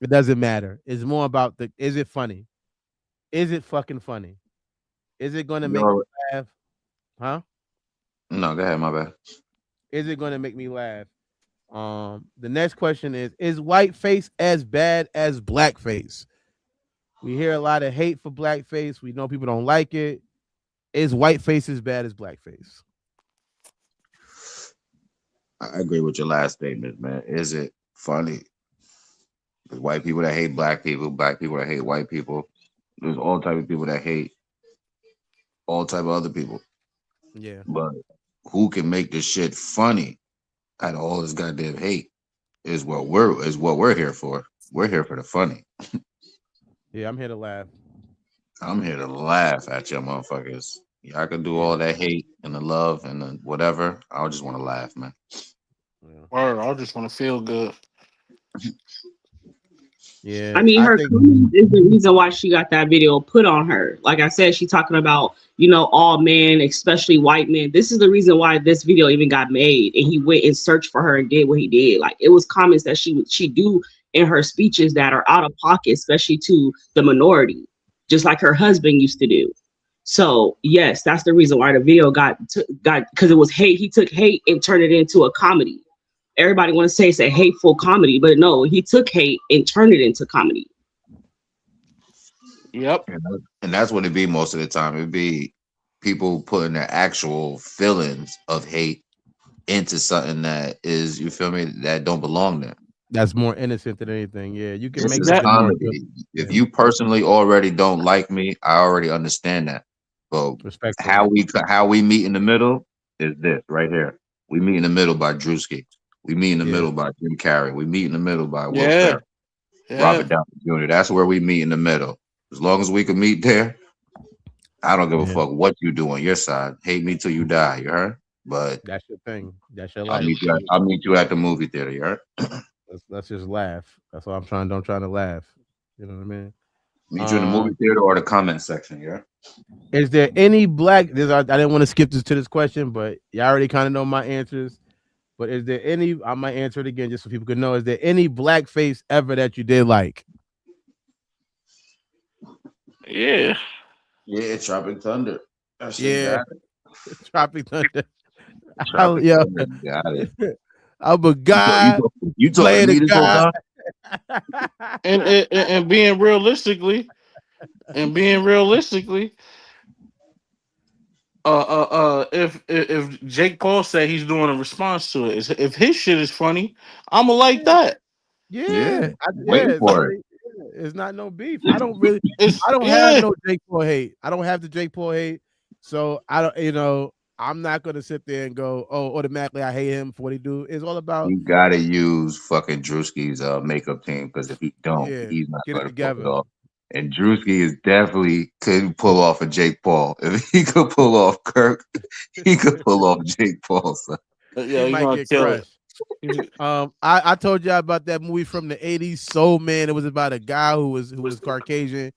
it doesn't matter. It's more about is it funny? Is it fucking funny? Is it gonna make me Yo, laugh? Huh? no, go ahead, my bad. Is it gonna make me laugh? The next question is whiteface as bad as blackface? We hear a lot of hate for blackface. We know people don't like it. Is whiteface as bad as blackface? I agree with your last statement, man. Is it funny? There's white people that hate black people that hate white people. There's all type of people that hate all type of other people. Yeah. But who can make this shit funny out of all this goddamn hate is what we're here for. We're here for the funny. Yeah, I'm here to laugh. I'm here to laugh at you motherfuckers. Y'all can do Yeah. all that hate and the love and the whatever. I just want to laugh, man. Yeah. Word, I just want to feel good. Yeah. I mean, I her think comment is the reason why she got that video put on her. Like I said, she talking about, all men, especially white men. This is the reason why this video even got made. And he went and searched for her and did what he did. Like, it was comments that she do in her speeches that are out of pocket, especially to the minority, just like her husband used to do. So yes, that's the reason why the video got because it was hate. He took hate and turned it into a comedy. Everybody want to say it's a hateful comedy, but no, he took hate and turned it into comedy. Yep. And that's what it be most of the time. It'd be people putting their actual feelings of hate into something that is, you feel me, that don't belong there. that's more innocent than anything. Yeah, you can This make is something more good. comedy. If Yeah, you personally already don't like me, I already understand that. But respectfully. how we meet in the middle is this right here. We meet in the middle by Drewski. We meet in the Yeah, middle by Jim Carrey. We meet in the middle by Will Yeah. Ferrell, Yeah. Robert Downey Jr. That's where we meet in the middle. As long as we can meet there, I don't give a yeah. fuck what you do on your side. Hate me till you die. You heard? But That's your thing. That's your I'll life. meet you. I'll meet you at the movie theater. You heard? Let's just laugh. That's what I'm trying. Don't try to laugh. You know what I mean? Meet you in the movie Um, theater or the comment section. You heard? is there any black? I didn't want to skip this question, but you already kind of know my answers. But is there any? I might answer it again just so people can know. Is there any blackface ever that you did like? Yeah. Yeah, Tropic Thunder. That shit Yeah, got it. Tropic Thunder. Tropic Yo, Thunder got it. I'm a guy You talking to playing a me this whole guy. time? And being realistically, if Jake Paul said he's doing a response to it, if his shit is funny, I'ma like that. Yeah, Yeah, waiting for it. it's not no beef. I It's don't have yeah. no Jake Paul hate. I don't have the Jake Paul hate. So I don't, I'm not gonna sit there and go, oh, automatically I hate him for what he do. It's all about, You gotta use fucking Drewski's makeup team because if he don't, yeah, he's not get it gonna pull it together. off. And Drewski is definitely could pull off a Jake Paul. If he could pull off Kirk, he could pull off Jake Paul. Son. He Yeah, you're might gonna get kill it. crushed. I told you about that movie from the 80s, Soul Man. It was about a guy who was Caucasian,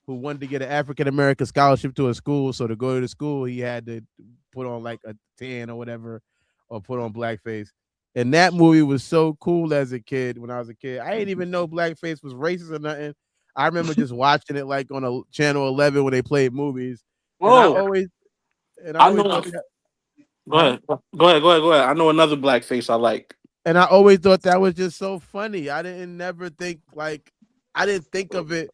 who wanted to get an African American scholarship to a school. So to go to the school, he had to put on like a tan or whatever, or put on blackface. And that movie was so cool as a kid. When I was a kid, I didn't even know blackface was racist or nothing. I remember just watching it like on a channel 11 when they played movies, and I Whoa. always I know thought that, Go ahead. Go ahead. I know another blackface I like. and I always thought that was just so funny. I didn't never think like I didn't think of it.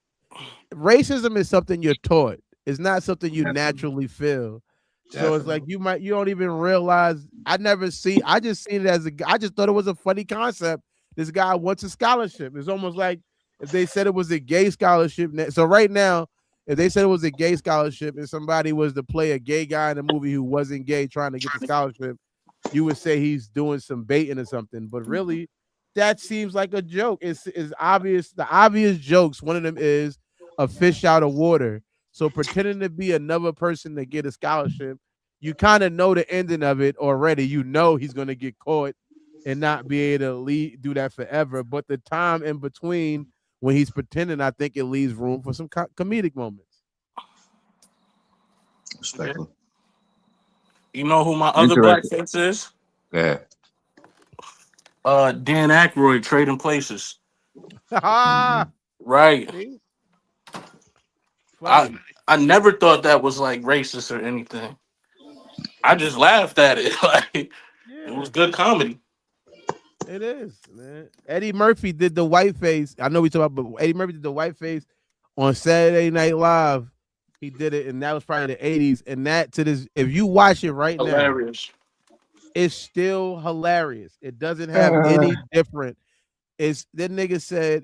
Racism is something you're taught. It's not something you naturally feel. So it's like you don't even realize. I just seen it as I just thought it was a funny concept. This guy wants a scholarship. It's almost like if they said it was a gay scholarship. So right now, If they said it was a gay scholarship and somebody was to play a gay guy in a movie who wasn't gay trying to get the scholarship, you would say he's doing some baiting or something. But really, that seems like a joke. It's obvious. The obvious jokes, one of them is a fish out of water. So pretending to be another person to get a scholarship, you kind of know the ending of it already. You know he's going to get caught and not be able to do that forever. But the time in between when he's pretending, I think it leaves room for some comedic moments. Respectful. You know who my other blackface is? Yeah. Dan Aykroyd, Trading Places. Right. I never thought that was like racist or anything. I just laughed at it. Like it was good comedy. It is, man. Eddie Murphy did the whiteface. I know we talk about, but Eddie Murphy did the whiteface on Saturday Night Live. He did it, and that was probably the 80s. And that to this, if you watch it right now, it's still hilarious. It doesn't have any different. It's that nigga said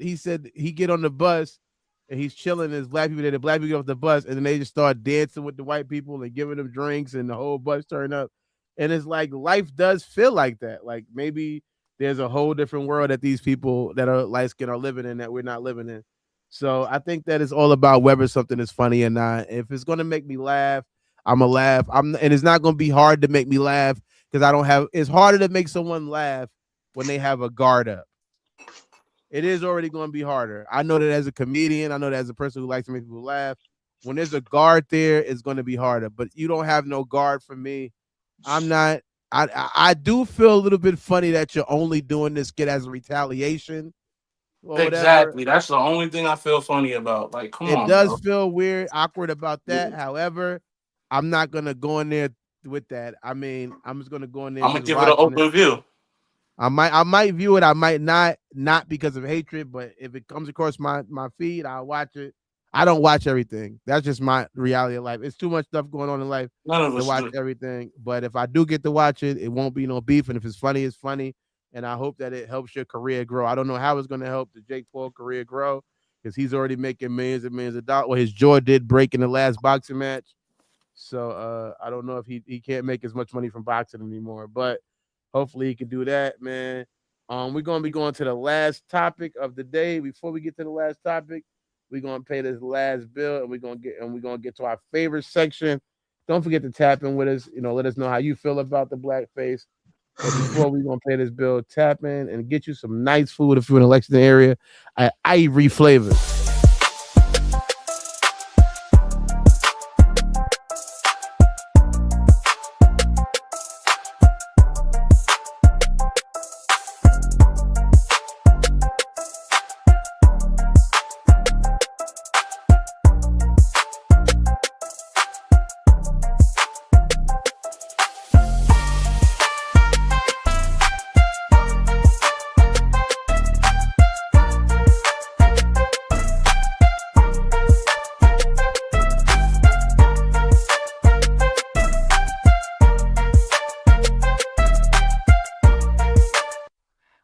he get on the bus and he's chilling. There's black people there. The black people get off the bus, and then they just start dancing with the white people and giving them drinks, and the whole bus turn up. And it's like life does feel like that. Like maybe there's a whole different world that these people that are light skinned are living in that we're not living in. So I think that it's all about whether something is funny or not. If it's gonna make me laugh, I'm gonna laugh. And it's not gonna be hard to make me laugh because it's harder to make someone laugh when they have a guard up. It is already going to be harder. I know that as a comedian, I know that as a person who likes to make people laugh, when there's a guard there, it's going to be harder. But you don't have no guard for me. I'm not. I do feel a little bit funny that you're only doing this skit as a retaliation. Exactly. That's the only thing I feel funny about. Like, come on. It does feel weird, awkward about that. However, I'm not going to go in there with that. I mean, I'm just going to go in there. I'm going to give it an open view. I might view it. I might not because of hatred, but if it comes across my feed, I'll watch it. I don't watch everything. That's just my reality of life. It's too much stuff going on in life to watch everything. But if I do get to watch it, it won't be no beef. And if it's funny, it's funny. And I hope that it helps your career grow. I don't know how it's going to help the Jake Paul career grow because he's already making millions and millions of dollars. Well, his jaw did break in the last boxing match. So I don't know if he can't make as much money from boxing anymore. But hopefully he can do that, man. We're gonna be going to the last topic of the day. Before we get to the last topic, we're gonna pay this last bill, and we're gonna get to our favorite section. Don't forget to tap in with us. Let us know how you feel about the blackface. But before we're gonna pay this bill, tap in and get you some nice food if you're in the Lexington area at A.is Flavors.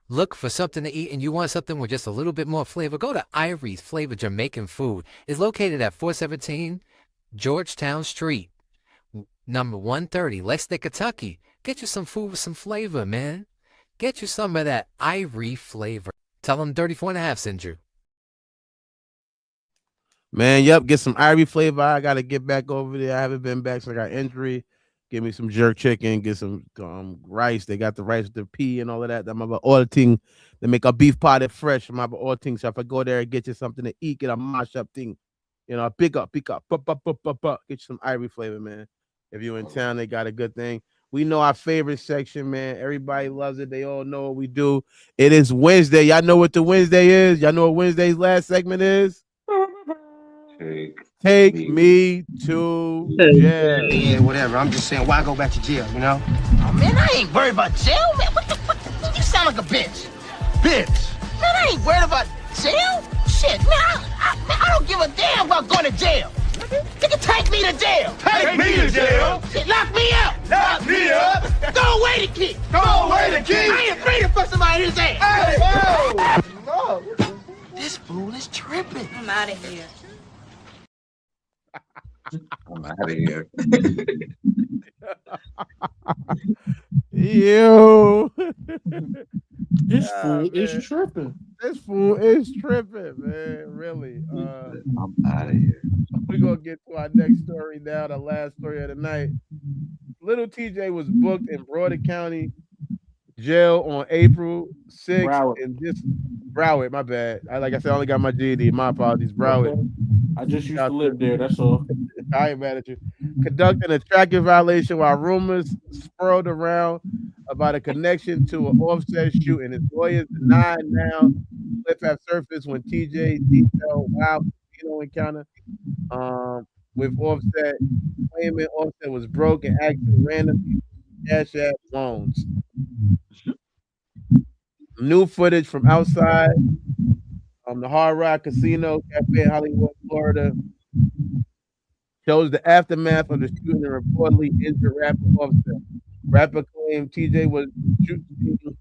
Look for something to eat and you want something with just a little bit more flavor, go to A.is Flavor Jamaican Food. It's located at 417 Georgetown Street, number 130, Lexington, Kentucky. Get you some food with some flavor, man. Get you some of that A.is flavor. Tell them Dirty 4.5 sent you. Man, yep, get some A.is flavor. I got to get back over there. I haven't been back since I got injury. Give me some jerk chicken, get some rice. They got the rice with the pea and all of that. I'm about all the thing. They make a beef potted fresh. I'm about all things. So if I go there and get you something to eat, get a mash up thing. Pick up. Get you some A.is flavor, man. If you're in town, they got a good thing. We know our favorite section, man. Everybody loves it. They all know what we do. It is Wednesday. Y'all know what the Wednesday is? Y'all know what Wednesday's last segment is? Take me to jail. Yeah, whatever. I'm just saying, why go back to jail, Oh, man, I ain't worried about jail, man. What you sound like a bitch. Bitch. Man, I ain't worried about jail. Shit, man, I don't give a damn about going to jail. Nigga, take me to jail. Take me to jail? Shit, lock me up. Lock me up. Throw away the key. Throw away the key. I ain't afraid to fuck somebody in his ass. Hey, no. This fool is tripping. I'm out of here. I'm out of here. Yo, This ah, fool is man, tripping. this fool is tripping, man. Really. I'm out of here. We're gonna get to our next story now, the last story of the night. Little TJ was booked in Broward County Jail on April 6th Broward. in this Broward, my bad. Like I said, I only got my GED. My apologies, Broward. Okay. I just used to Out there. live there. That's all. I ain't mad at you. Conducting a tracking violation while rumors swirled around about a connection to an offset shooting. His lawyers denied now. Clip have surfaced when TJ detailed wild casino encounter with Offset, claiming Offset was broke and asking random people for cash app loans. New footage from outside the Hard Rock Casino Cafe in Hollywood, Florida, shows the aftermath of the shooting and reportedly injured rapper Offset. Rapper claimed TJ was shooting,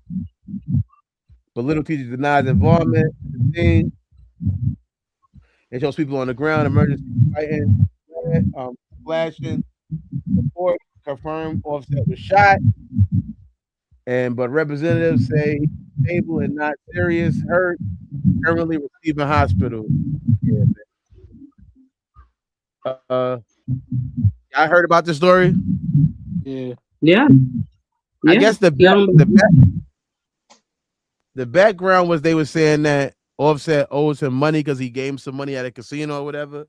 but Little TJ denies involvement in the scene. It shows people on the ground, emergency fighting, flashing. Report confirmed Offset was shot, but representatives say he's stable and not serious hurt. Currently receiving hospital. Yeah, man. I heard about this story. Yeah. Yeah. I Yeah. guess the background was they were saying that Offset owes him money because he gave him some money at a casino or whatever.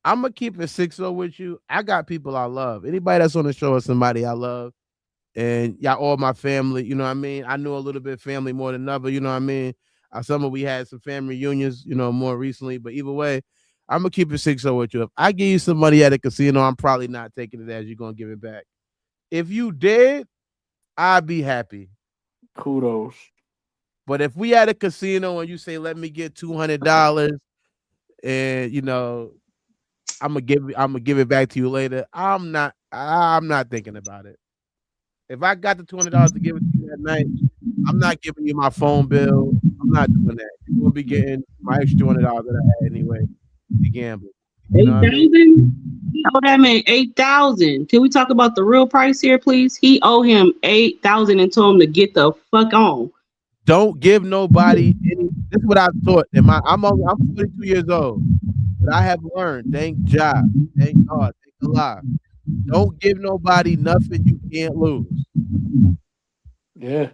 I'm gonna keep it 6-0 with you. I got people I love. Anybody that's on the show is somebody I love, and y'all all my family. You know what I mean? I knew a little bit of family more than other. You know what I mean? Some of we had some family reunions, you know, more recently. But either way, I'm gonna keep it 6-0 with you. If I give you some money at a casino, I'm probably not taking it as you're gonna give it back. If you did, I'd be happy. Kudos. But if we at a casino and you say, "Let me get $200," and you know, I'm gonna give it back to you later, I'm not thinking about it. If I got the $200 to give it to you that night, I'm not giving you my phone bill. I'm not doing that. You're gonna be getting my extra $200 that I had anyway to gamble. You know what I mean? 8,000? Oh, that man 8,000. Can we talk about the real price here, please? He owe him 8,000 and told him to get the fuck on. Don't give nobody any. This is what I've taught. I'm 42 years old, but I have learned. Thank God, thank God, thank Allah. Don't give nobody nothing you can't lose. Yeah.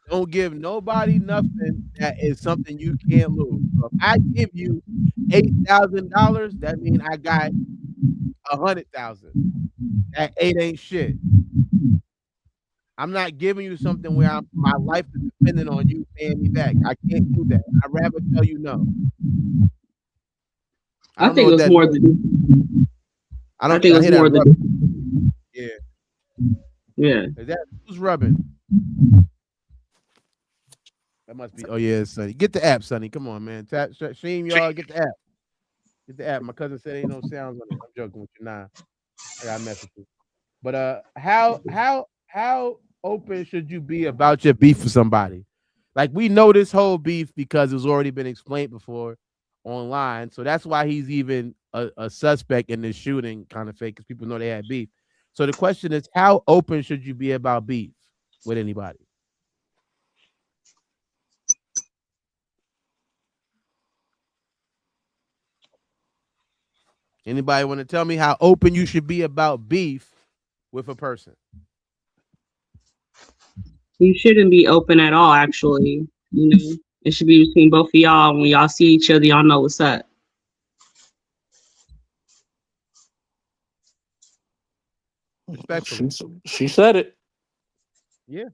Don't give nobody nothing that is something you can't lose. So if I give you $8,000, that means I got 100,000. That 8 ain't shit. I'm not giving you something where my life is dependent on you paying me back. I can't do that. I'd rather tell you no. I I don't know think it if was that. more than. I I think it was hear that more rubbing. than. Yeah. Yeah. Is that who's rubbing? That must be. Oh yeah, it's Sonny. Get the app, Sonny. Come on, man. Stream y'all. Get the app. Get the app. My cousin said ain't no sounds on it. I'm joking with you. Nah, I got a message. But how open should you be about your beef with somebody? Like we know this whole beef because it's already been explained before online, so that's why he's even a suspect in this shooting kind of fake because people know they had beef. So the question is, how open should you be about beef with anybody? Anybody want to tell me how open you should be about beef with a person? You shouldn't be open at all, actually. You know, it should be between both of y'all. When y'all see each other, y'all know what's up. Respectfully. She said it. Yeah.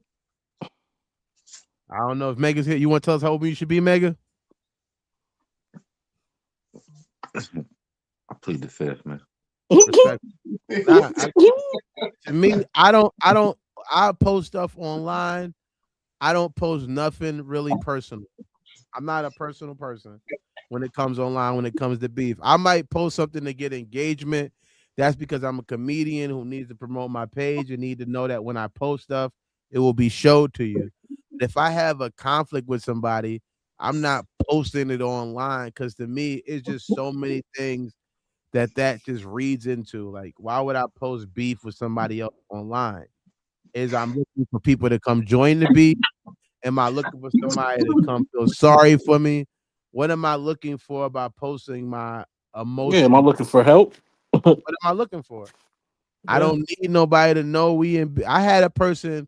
I don't know if Mega's here. You want to tell us how open you should be, Mega? I plead the fifth, man. Respectfully. To me, I post stuff online. I don't post nothing really personal. I'm not a personal person when it comes online, when it comes to beef. I might post something to get engagement. That's because I'm a comedian who needs to promote my page and need to know that when I post stuff, it will be showed to you. But if I have a conflict with somebody, I'm not posting it online because to me, it's just so many things that just reads into. Like, why would I post beef with somebody else online? Is I'm looking for people to come join the beef? Am I looking for somebody to come feel sorry for me? What am I looking for by posting my Yeah, am I emotions? looking for help? What am I looking for? I Yeah. don't need nobody to know we in. I had a person,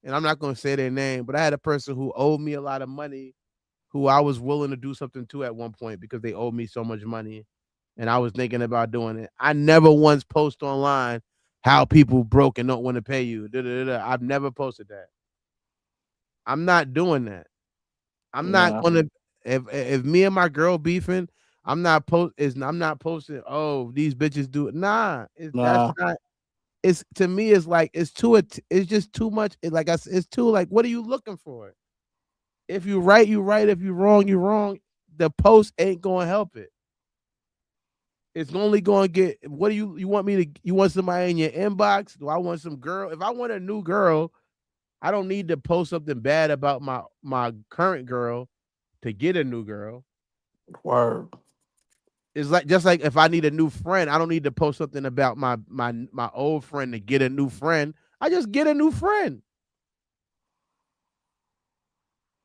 and I'm not going to say their name, but I had a person who owed me a lot of money, who I was willing to do something to at one point because they owed me so much money, and I was thinking about doing it. I never once post online how people broke and don't want to pay you. I've never posted that. I'm not doing that. I'm not Nah, gonna if me and my girl beefing, I'm not posting, oh, these bitches do it. Nah, that's nah. not it's to me, it's like it's just too much. Like it's too like, what are you looking for? If you right, you right. If you wrong, you wrong. The post ain't gonna help it. It's only gonna get. What do you want me to? You want somebody in your inbox? Do I want some girl? If I want a new girl, I don't need to post something bad about my current girl to get a new girl. Word. It's like, just like if I need a new friend, I don't need to post something about my old friend to get a new friend. I just get a new friend.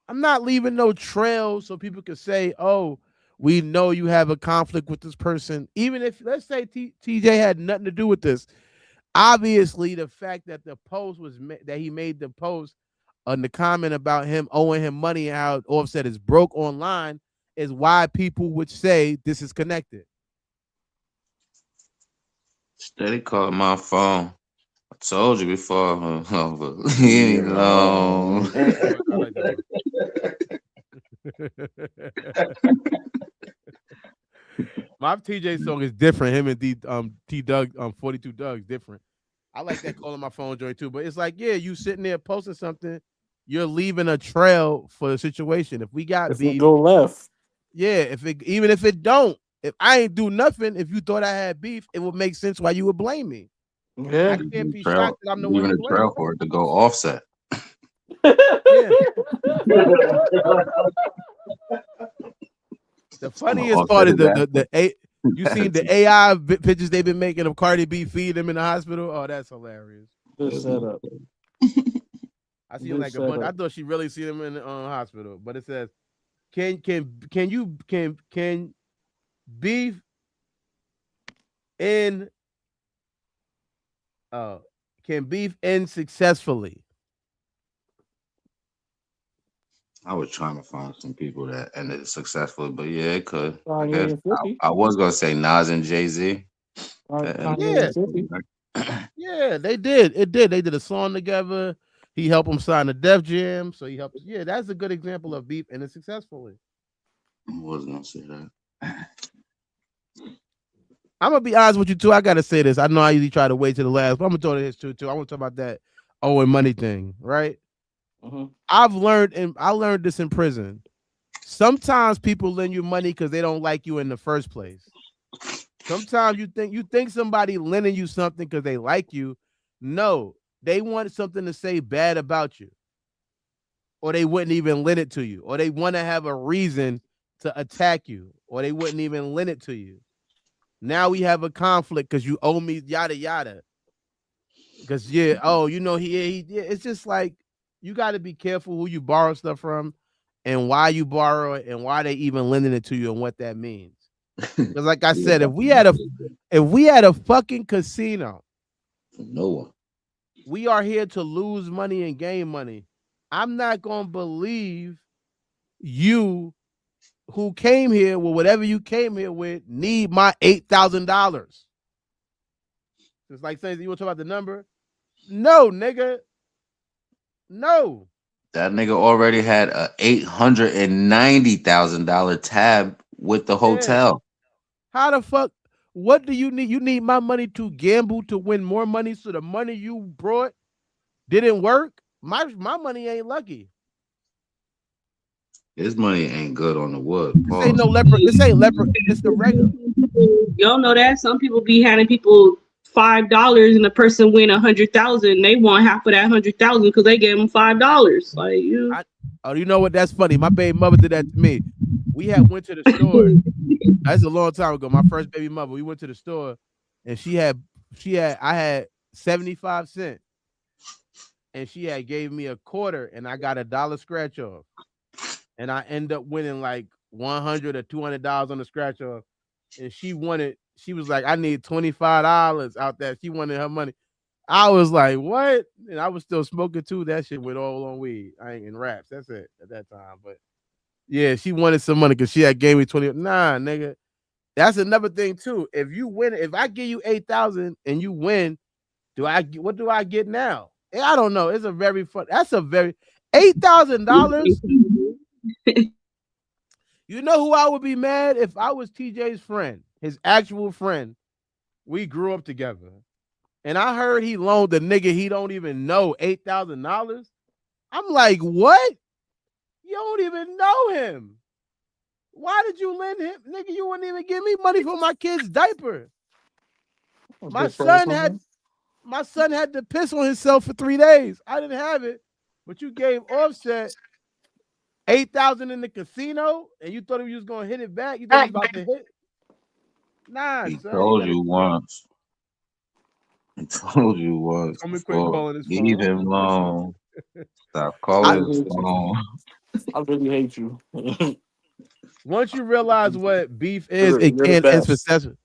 I'm not leaving no trail so people can say, "Oh, we know you have a conflict with this person." Even if, let's say, TJ had nothing to do with this. Obviously, the fact that the post was that he made the post on the comment about him owing him money and how Offset is broke online is why people would say this is connected. Steady calling my phone. I told you before. But leave me alone. I like that one. My TJ song is different. Him and T Doug 42 Doug's different. I like that calling my phone joint too. But it's like, yeah, you sitting there posting something, you're leaving a trail for the situation. If we got If it beef, go left, yeah, even if it don't, if I ain't do nothing, if you thought I had beef, it would make sense why you would blame me. I yeah. can't be shocked that I'm the one Leaving you a blame. trail for it to go offset. Yeah. The I'm gonna funniest part offset is his ass. you seen the AI pictures they've been making of Cardi B feed him in the hospital? Oh, that's hilarious. Good setup. I see Good like a bunch. I setup. thought she really seen him in the hospital, but it says, can beef end can beef end successfully? I was trying to find some people that ended it successfully, but yeah, it could. I Kanye guess and 50. I was gonna say Nas and Jay-Z. Kanye Yeah, and 50. yeah, they did. It did. They did a song together. He helped him sign the Def Jam, so he helped. Yeah, that's a good example of beef ended successfully. I was gonna say that. I'm gonna be honest with you too. I gotta say this. I know I usually try to wait to the last, but I'm gonna throw this too. I want to talk about that owing money thing, right? Mm-hmm. I learned this in prison. Sometimes people lend you money because they don't like you in the first place. Sometimes you think somebody lending you something because they like you. No, they want something to say bad about you, or they wouldn't even lend it to you, or they want to have a reason to attack you, or they wouldn't even lend it to you. Now we have a conflict because you owe me yada yada. Because yeah, oh, it's just like, you got to be careful who you borrow stuff from, and why you borrow it, and why they even lending it to you, and what that means. Because like I said, if we had a fucking casino, No one. we are here to lose money and gain money. I'm not gonna believe you, who came here with whatever you came here with, need my $8,000. It's like saying, you want to talk about the number? No, nigga. No. That nigga already had a $890,000 tab with the Yeah. hotel. How the fuck? What do you need? You need my money to gamble to win more money, so the money you brought didn't work? My money ain't lucky. His money ain't good on the wood. This ain't no leopard. This ain't leopard. This the regular. You don't know that some people be handing people $5 and the person win 100,000. They want half of that 100,000 because they gave them $5. Like you. Oh, you know what? That's funny. My baby mother did that to me. we had went to the store. That's a long time ago. My first baby mother. We went to the store, and I had 75 cents, and she had gave me a quarter, and I got $1 scratch off, and I end up winning like $100 or $200 on the scratch off, and she wanted. She was like, I need $25 out there. She wanted her money. I was like, what? And I was still smoking too. That shit went all on weed. I ain't in raps. That's it at that time. But yeah, she wanted some money because she had gave me 20. Nah, nigga. That's another thing too. If you win, if I give you 8,000 and you win, what do I get now? I don't know. It's a very fun. That's a very $8,000. You know who I would be mad if I was TJ's friend, his actual friend. We grew up together. And I heard he loaned the nigga he don't even know $8,000. I'm like, what? You don't even know him. Why did you lend him? Nigga, you wouldn't even give me money for my kid's diaper. My son had to piss on himself for 3 days. I didn't have it. But you gave Offset 8,000 in the casino and you thought he was gonna hit it back. You thought he was about to hit. Nah, He son. told you once. He told you once. I'm gonna quit calling his phone. Leave him alone. Stop calling his phone. I really hate you. Once you realize what beef is, it You're can't the end best. successfully.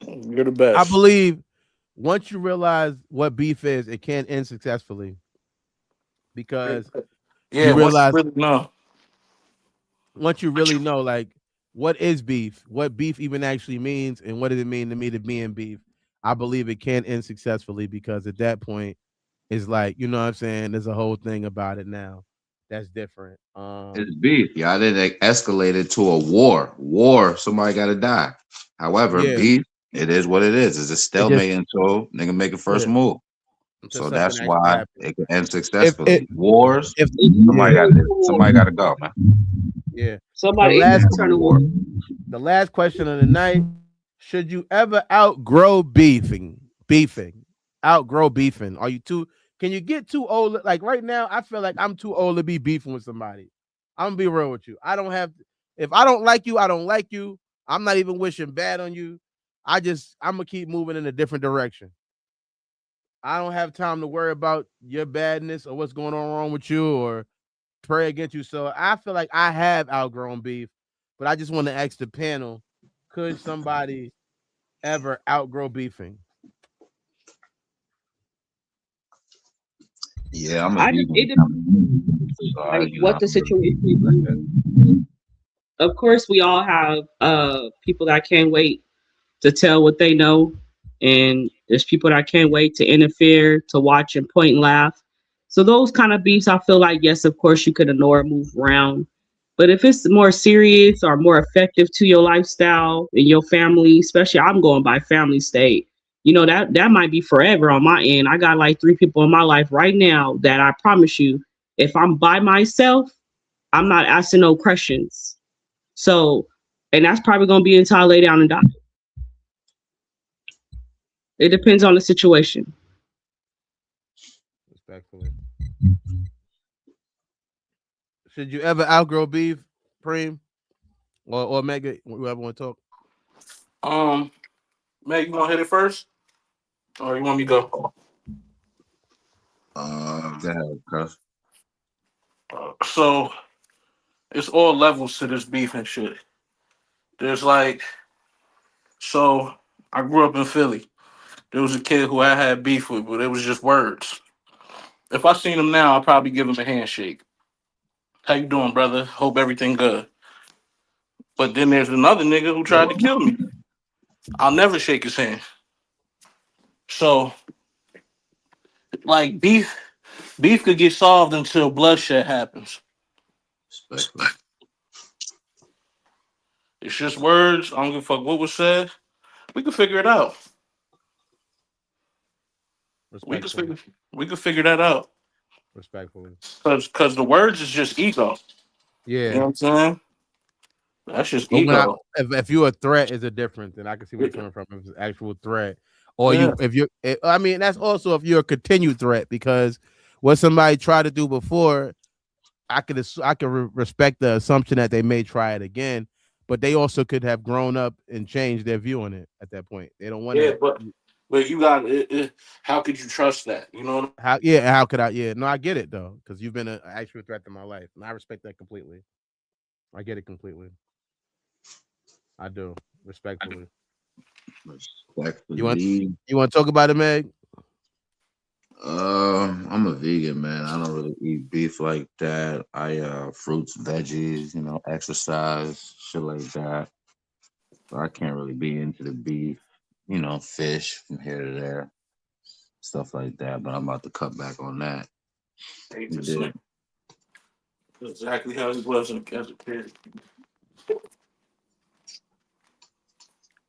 You're the best. I believe once you realize what beef is, it can't end successfully because you realize once you really know, like, what is beef, what beef even actually means, and what does it mean to me to be in beef. I believe it can end successfully because at that point, it's like, you know what I'm saying? There's a whole thing about it now that's different. It's beef. Y'all didn't escalate it to a war. War, somebody got to die. However, Yeah, beef, it is what it is. It's a it just stalemate until nigga make a first yeah, move. until So something that's actually why happens. it can end If successfully. Wars, if somebody yeah got to go, man. yeah the Somebody last turn a war. the last question of the night: should you ever outgrow beefing? Outgrow beefing? Are you too? Can you get too old? Like right now, I feel like I'm too old to be beefing with somebody. I'm gonna be real with you. I don't have. If I don't like you, I don't like you. I'm not even wishing bad on you. I'm gonna keep moving in a different direction. I don't have time to worry about your badness or what's going on wrong with you or pray against you. So I feel like I have outgrown beef, but I just want to ask the panel: could somebody ever outgrow beefing? Yeah, I'm a I beef. it depends like what the situation is. Of course, we all have people that can't wait to tell what they know, and there's people that can't wait to interfere, to watch and point and laugh. So those kind of beefs, I feel like yes, of course, you could ignore, move around. But if it's more serious or more effective to your lifestyle and your family, especially I'm going by family state, that might be forever on my end. I got like 3 people in my life right now that I promise you, if I'm by myself, I'm not asking no questions. So, and that's probably gonna be until I lay down and die. It depends on the situation. Respectfully, should you ever outgrow beef, Preem or Mega? Whoever want to talk. Meg, you want to hit it first, or you want me to go? Go ahead, cuz. So it's all levels to this beef and shit. There's like, so I grew up in Philly. There was a kid who I had beef with, but it was just words. If I seen him now, I'd probably give him a handshake. How you doing, brother? Hope everything good. But then there's another nigga who tried to kill me. I'll never shake his hand. So like beef could get solved until bloodshed happens. Respectfully. It's just words. I don't give a fuck what was said. We can figure it out. We can Respectfully, figure we can figure that out. respectfully. Cause the words is just ego. You know Yeah, what I'm saying? That's just but when ego. if you're a threat is a difference, and I can see where you're coming from. If it's an actual threat, or Yeah. I mean, that's also if you're a continued threat because what somebody tried to do before, I could respect the assumption that they may try it again, but they also could have grown up and changed their view on it at that point. They don't want Yeah, to. but you got how could you trust that? You know what How could I? Yeah, no, I get it though, because you've been an actual threat to my life, and I respect that completely. I get it completely. I do, respectfully. You want Respectfully, you want to talk about it, Meg? I'm a vegan, man. I don't really eat beef like that. I fruits, veggies, exercise, shit like that. So I can't really be into the beef, fish from here to there, stuff like that. But I'm about to cut back on that. hate You to did. say. Exactly how he was as a kid.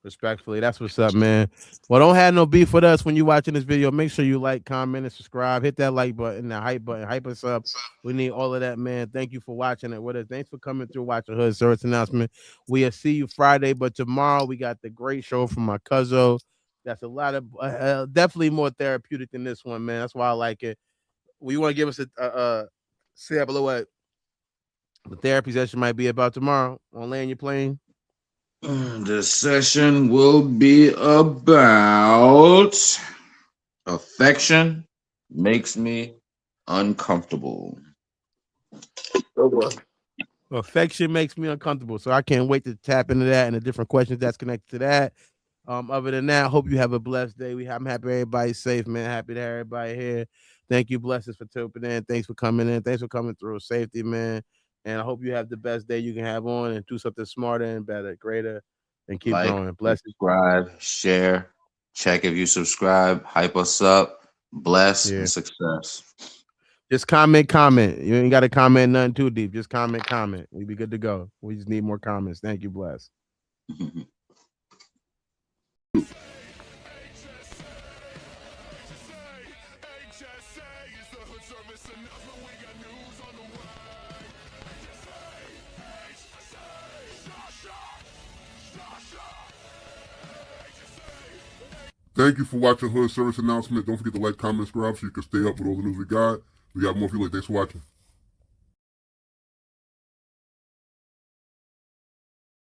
Respectfully, that's what's up, man. Well, don't have no beef with us when you watching this video. Make sure you like, comment, and subscribe. Hit that like button, the hype button, hype us up. We need all of that, man. Thank you for watching it with us. Thanks for coming through watching Hood Service Announcement. We'll see you Friday, but tomorrow we got the great show from my cousin. That's a lot of definitely more therapeutic than this one, man. That's why I like it. We want to give us a sample of what the therapy session might be about tomorrow on Land Your Plane. The session will be about affection makes me uncomfortable. Affection makes me uncomfortable, so I can't wait to tap into that and the different questions that's connected to that. Other than that, I hope you have a blessed day. I'm happy everybody's safe, man. Happy to have everybody here. Thank you, blessings for tuning in. Thanks for coming in. Thanks for coming through. Safety, man. And I hope you have the best day you can have on and do something smarter and better, greater, and keep Like, growing. Blessings. subscribe, share, check if you subscribe, hype us up, bless, Yeah. and success. Just comment. You ain't got to comment nothing too deep. Just comment. We be good to go. We just need more comments. Thank you, bless. Thank you for watching Hood Service Announcement. Don't forget to like, comment, subscribe so you can stay up with all the news we got. We got more for you. Thanks for watching.